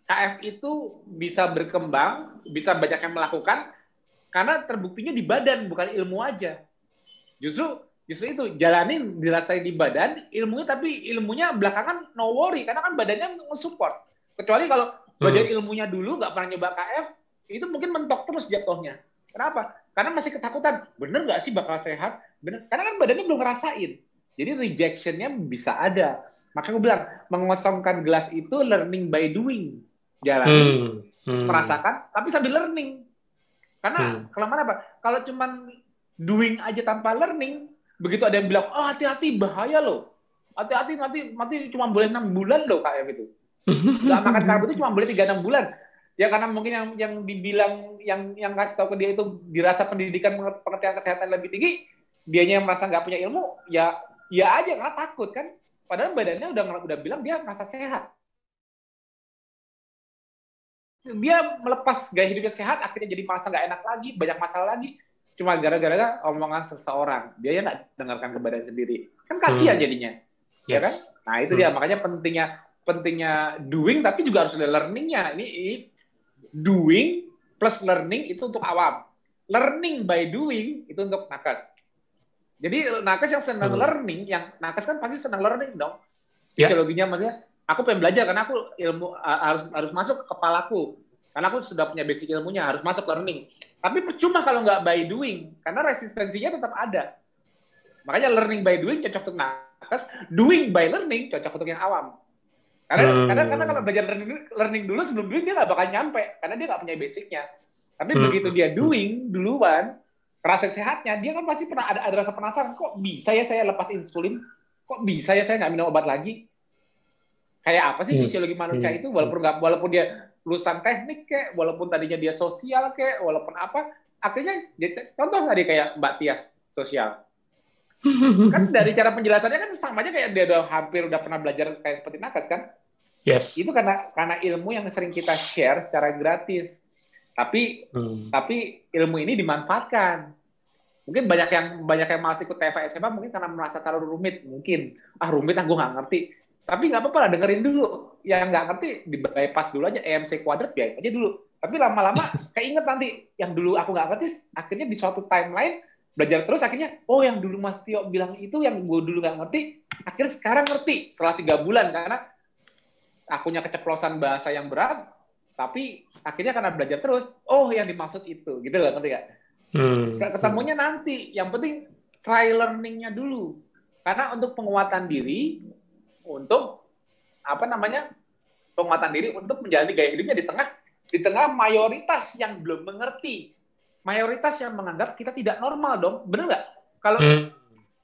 KF itu bisa berkembang, bisa banyak yang melakukan, karena terbuktinya di badan, bukan ilmu aja. Justru itu, jalanin, dirasain di badan, tapi ilmunya belakangan no worry, karena kan badannya nge-support. Kecuali kalau belajar ilmunya dulu, nggak pernah nyoba KF, itu mungkin mentok terus jatuhnya. Kenapa? Karena masih ketakutan, bener nggak sih bakal sehat? Bener. Karena kan badannya belum ngerasain. Jadi rejection-nya bisa ada. Makanya aku bilang, mengosongkan gelas itu learning by doing. Jalani, merasakan, tapi sambil learning. Karena kelemahan apa? Kalau cuman doing aja tanpa learning, begitu ada yang bilang, hati-hati bahaya loh. Hati-hati nanti cuma boleh 6 bulan loh KF itu. Nggak makan karbo itu cuma boleh 3-6 bulan. Ya karena mungkin yang dibilang, yang kasih tahu ke dia itu dirasa pendidikan pengertian kesehatan lebih tinggi, dianya yang merasa nggak punya ilmu, ya aja karena takut kan. Padahal badannya udah bilang dia merasa sehat. Dia melepas gaya hidupnya sehat, akhirnya jadi merasa nggak enak lagi, banyak masalah lagi, cuma gara-gara omongan seseorang. Dia ya nggak dengarkan ke badan sendiri. Kan kasihan jadinya. Ya kan? Nah itu dia, makanya pentingnya doing, tapi juga harus ada learning-nya. Ini doing plus learning itu untuk awam. Learning by doing itu untuk nakes. Jadi nakes yang senang learning, yang nakes kan pasti senang learning dong. Fisiologinya maksudnya, aku pengen belajar karena aku ilmu harus masuk ke kepalaku. Karena aku sudah punya basic ilmunya, harus masuk learning. Tapi percuma kalau nggak by doing, karena resistensinya tetap ada. Makanya learning by doing cocok untuk nakes, doing by learning cocok untuk yang awam. Karena kalau belajar learning dulu sebelum doing dia nggak bakal nyampe, karena dia nggak punya basicnya. Tapi begitu dia doing duluan, rasa sehatnya, dia kan pasti pernah ada rasa penasaran, kok bisa ya saya lepas insulin? Kok bisa ya saya nggak minum obat lagi? Kayak apa sih fisiologi manusia itu, walaupun dia lulusan teknik kek, walaupun tadinya dia sosial kek, walaupun apa, akhirnya contoh nggak dia kayak Mbak Tias sosial. Kan dari cara penjelasannya kan sama aja kayak dia udah pernah belajar kayak seperti nakes kan? Yes. Itu karena ilmu yang sering kita share secara gratis. Tapi ilmu ini dimanfaatkan. Mungkin banyak yang malas ikut TFA SMA mungkin karena merasa terlalu rumit, mungkin rumit gue nggak ngerti. Tapi nggak apa-apa lah, dengerin dulu. Yang nggak ngerti, di bypass dulu aja, EMC kuadrat biarin aja dulu. Tapi lama-lama keinget nanti, yang dulu aku nggak ngerti, akhirnya di suatu timeline, belajar terus, akhirnya, yang dulu Mas Tio bilang itu, yang gue dulu nggak ngerti, akhirnya sekarang ngerti, setelah 3 bulan, karena akunya keceplosan bahasa yang berat, tapi akhirnya karena belajar terus, yang dimaksud itu, gitu loh, ngerti nggak? Ketemunya nanti, yang penting try learning-nya dulu. Karena untuk penguatan diri, untuk penguatan diri untuk menjalani gaya hidupnya di tengah mayoritas yang belum mengerti, mayoritas yang menganggap kita tidak normal dong, bener nggak?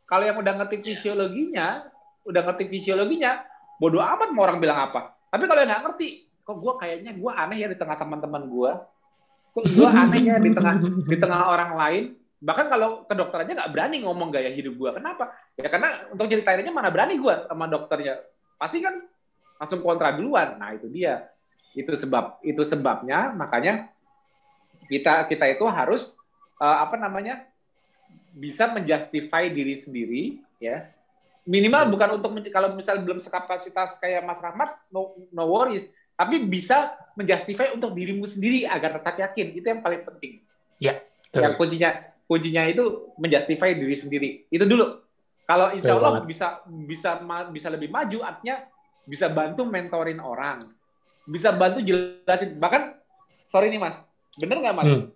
Kalau yang udah ngerti fisiologinya, bodo amat mau orang bilang apa. Tapi kalau yang nggak ngerti, kok kayaknya gue aneh ya di tengah teman-teman gue, kok gue aneh ya di tengah orang lain, Bahkan kalau ke dokter aja nggak berani ngomong gaya hidup gue. Kenapa? Ya karena untuk ceritainnya mana berani gue sama dokternya. Pasti kan langsung kontra duluan. Nah itu dia. Itu sebabnya makanya kita itu harus bisa menjustify diri sendiri, ya. Minimal bukan untuk kalau misal belum sekapasitas kayak Mas Rahmat, no worries. Tapi bisa menjustify untuk dirimu sendiri agar tetap yakin. Itu yang paling penting. Ya. Yang kuncinya itu menjustify diri sendiri. Itu dulu. Kalau insya Allah bisa lebih maju, artinya bisa bantu mentorin orang, bisa bantu jelasin. Bahkan, sorry nih Mas, bener nggak Mas?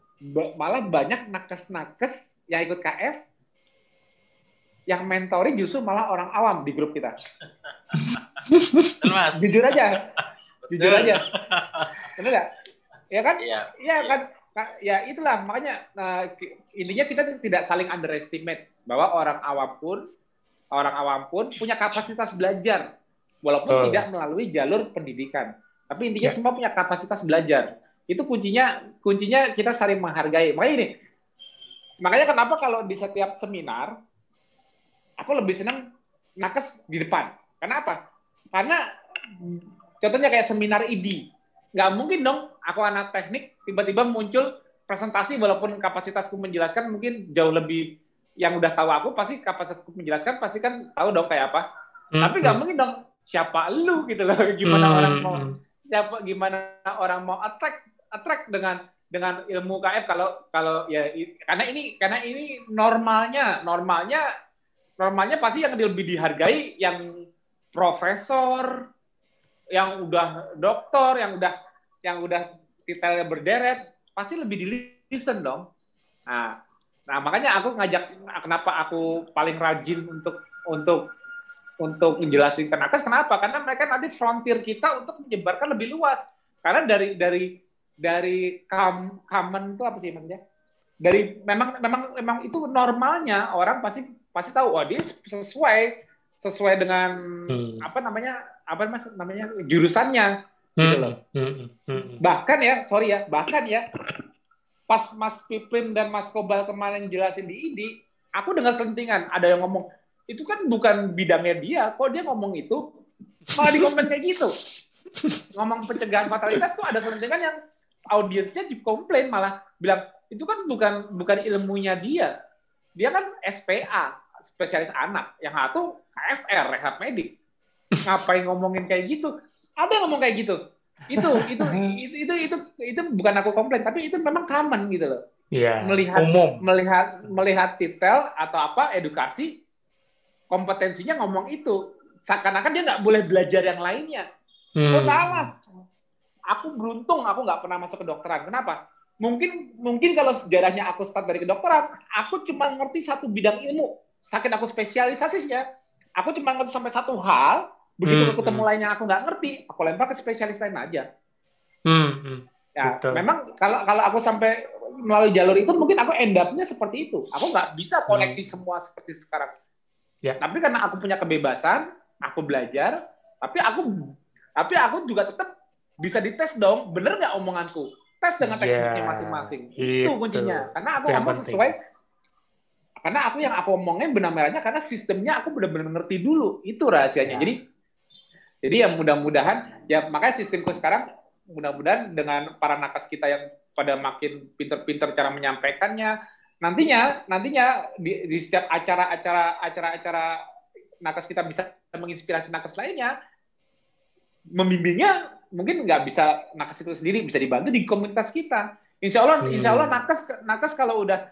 Malah banyak nakes-nakes yang ikut KF, yang mentorin justru malah orang awam di grup kita. Jujur aja. Bener nggak? Ya kan? Iya kan? Ya itulah makanya intinya kita tidak saling underestimate bahwa orang awam pun punya kapasitas belajar walaupun tidak melalui jalur pendidikan, tapi intinya semua punya kapasitas belajar. Itu kuncinya kita saling menghargai. Makanya kenapa kalau di setiap seminar aku lebih senang nakes di depan. Kenapa? Karena contohnya kayak seminar ID. Nggak mungkin dong aku anak teknik tiba-tiba muncul presentasi walaupun kapasitasku menjelaskan mungkin jauh lebih, yang udah tahu aku pasti kapasitasku menjelaskan pasti kan tahu dong kayak apa. Tapi nggak mungkin dong siapa lu gitu loh, gimana orang mau attract dengan ilmu KF kalau ya karena ini normalnya pasti yang lebih dihargai yang profesor, yang udah doktor, yang udah titelnya berderet, pasti lebih di-listen dong. Nah, makanya aku kenapa aku paling rajin untuk menjelaskan ke nakes. Kenapa? Karena mereka nanti frontier kita untuk menyebarkan lebih luas. Karena dari common itu apa sih maksudnya? Dari memang itu normalnya orang pasti tahu, dia sesuai dengan apa namanya jurusannya. Gitu loh. Bahkan ya pas Mas Pipin dan Mas Kobal kemarin jelasin di ID, aku dengar selentingan ada yang ngomong itu kan bukan bidangnya dia, kok dia ngomong itu malah di komen kayak gitu. Ngomong pencegahan fatalitas tuh ada selentingan yang audiensnya komplain malah bilang itu kan bukan ilmunya dia kan SPA, spesialis anak, yang satu KFR, rehab medik. Ngapain ngomongin kayak gitu? Ada yang ngomong kayak gitu. Itu bukan aku komplain, tapi itu memang common gitu loh. Yeah, melihat titel atau apa edukasi, kompetensinya ngomong itu. Seakan-akan dia nggak boleh belajar yang lainnya. Oh salah. Aku beruntung aku nggak pernah masuk ke kedokteran. Kenapa? Mungkin kalau sejarahnya aku start dari kedokteran, aku cuma ngerti satu bidang ilmu. Saking aku spesialisasinya, aku cuma ngerti sampai satu hal. Begitu ketemu lainnya aku nggak ngerti, aku lempar ke spesialis lain aja. Ya, betul. Memang kalau aku sampai melalui jalur itu, mungkin aku end up-nya seperti itu. Aku nggak bisa koneksi semua seperti sekarang. Ya. Tapi karena aku punya kebebasan, aku belajar, tapi aku juga tetap bisa dites dong, bener nggak omonganku? Tes dengan textbook-nya masing-masing. Itu kuncinya. Karena aku ngomong sesuai. Karena yang aku omongin benang merahnya, karena sistemnya aku benar-benar ngerti dulu. Itu rahasianya. Ya. Jadi ya mudah-mudahan, ya makanya sistemku sekarang mudah-mudahan dengan para nakes kita yang pada makin pinter-pinter cara menyampaikannya, nantinya di setiap acara nakes kita bisa menginspirasi nakes lainnya, membimbingnya mungkin nggak bisa nakes itu sendiri, bisa dibantu di komunitas kita. Insya Allah nakes kalau udah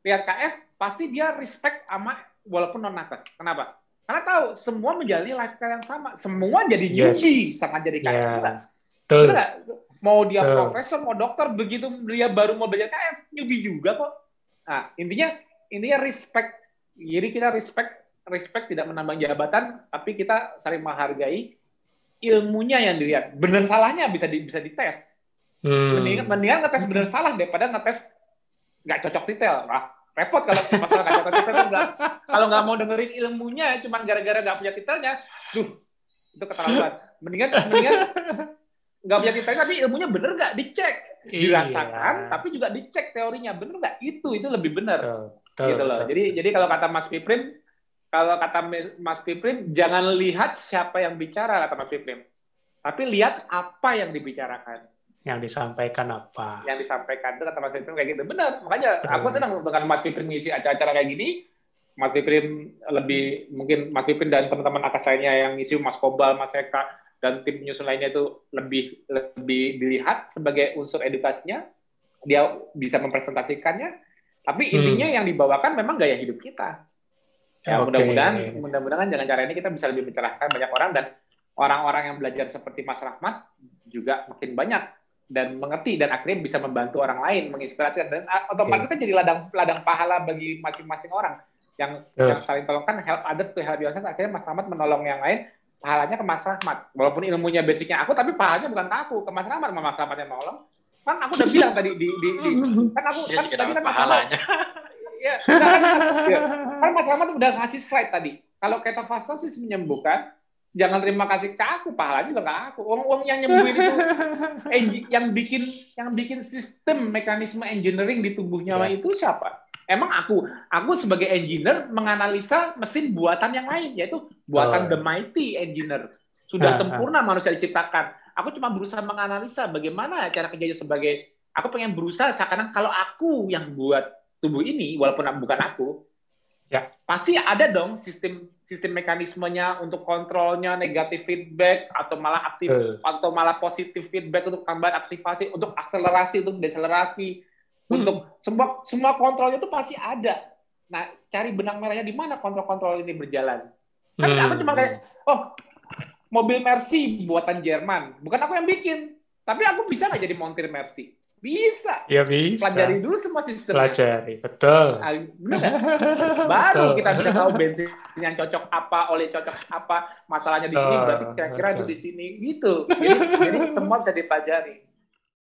lihat KF pasti dia respect sama walaupun non nakes. Kenapa? Karena tahu semua menjalani lifestyle yang sama, semua jadi newbie sama jadi KF. Mau dia profesor, mau dokter, begitu dia baru mau belajar KF, newbie juga kok. Nah, intinya respect. Jadi kita respect tidak menambah jabatan, tapi kita saling menghargai ilmunya yang dilihat. Benar salahnya bisa dites. Mendingan ngetes benar salah daripada ngetes nggak cocok detail. Repot kalau masalah nggak cocok detail. Kalau nggak mau dengerin ilmunya, cuma gara-gara nggak punya detailnya, itu keterlaluan. Mendingan nggak punya detail, tapi ilmunya bener nggak dicek. dirasakan, tapi juga dicek teorinya benar nggak? Itu lebih benar, gitu loh. Jadi kalau kata Mas Piprim, jangan lihat siapa yang bicara, kata Mas Piprim, tapi lihat apa yang dibicarakan. Yang disampaikan apa? Yang disampaikan itu kata Mas Piprim kayak gitu, benar. Makanya aku senang dengan Mas Piprim ngisi acara-acara kayak gini. Mas Piprim mungkin Mas Piprim dan teman-teman akas lainnya yang ngisi, Mas Kobal, Mas Eka, dan tim penyusun lainnya itu lebih dilihat sebagai unsur edukasinya, dia bisa mempresentasikannya, tapi intinya yang dibawakan memang gaya hidup kita. Ya, mudah-mudahan dengan cara ini kita bisa lebih mencerahkan banyak orang, dan orang-orang yang belajar seperti Mas Rahmat juga makin banyak dan mengerti, dan akhirnya bisa membantu orang lain, menginspirasi, dan otomatis kan jadi ladang pahala bagi masing-masing orang yang saling tolongkan, help others to help yourself. Akhirnya Mas Rahmat menolong yang lain, pahalanya ke Mas Rahmat. Walaupun ilmunya basicnya aku, tapi pahalanya bukan ke aku, ke Mas Rahmat. Mas Rahmat yang nolong. Kan aku udah bilang tadi kan aku kan tadi kan pahalanya. Ya, kan Mas Rahmat udah ngasih slide tadi. Kalau ketofastosis menyembuhkan, jangan terima kasih ke aku, pahalanya juga ke aku. Uang yang nyembuhin itu, yang bikin sistem mekanisme engineering di tubuhnya itu siapa? Emang aku sebagai engineer menganalisa mesin buatan yang lain, yaitu buatan the mighty engineer. Sudah sempurna manusia diciptakan. Aku cuma berusaha menganalisa bagaimana cara kerjanya aku pengen berusaha seakan-akan kalau aku yang buat tubuh ini, walaupun bukan aku, pasti ada dong sistem mekanismenya untuk kontrolnya, negatif feedback atau malah atau malah positif feedback untuk tambahan aktivasi, untuk akselerasi, untuk deselerasi. Untuk semua kontrolnya itu pasti ada. Nah, cari benang merahnya di mana kontrol-kontrol ini berjalan. Kan aku cuma kayak, mobil Mercy buatan Jerman, bukan aku yang bikin, tapi aku bisa nggak jadi montir Mercy? Bisa. Ya bisa. Pelajari dulu semua sistemnya. Pelajari, betul. Baru kita bisa tahu bensin yang cocok apa, oli cocok apa, masalahnya di sini, berarti kira-kira itu di sini, gitu. Jadi semua bisa dipelajari.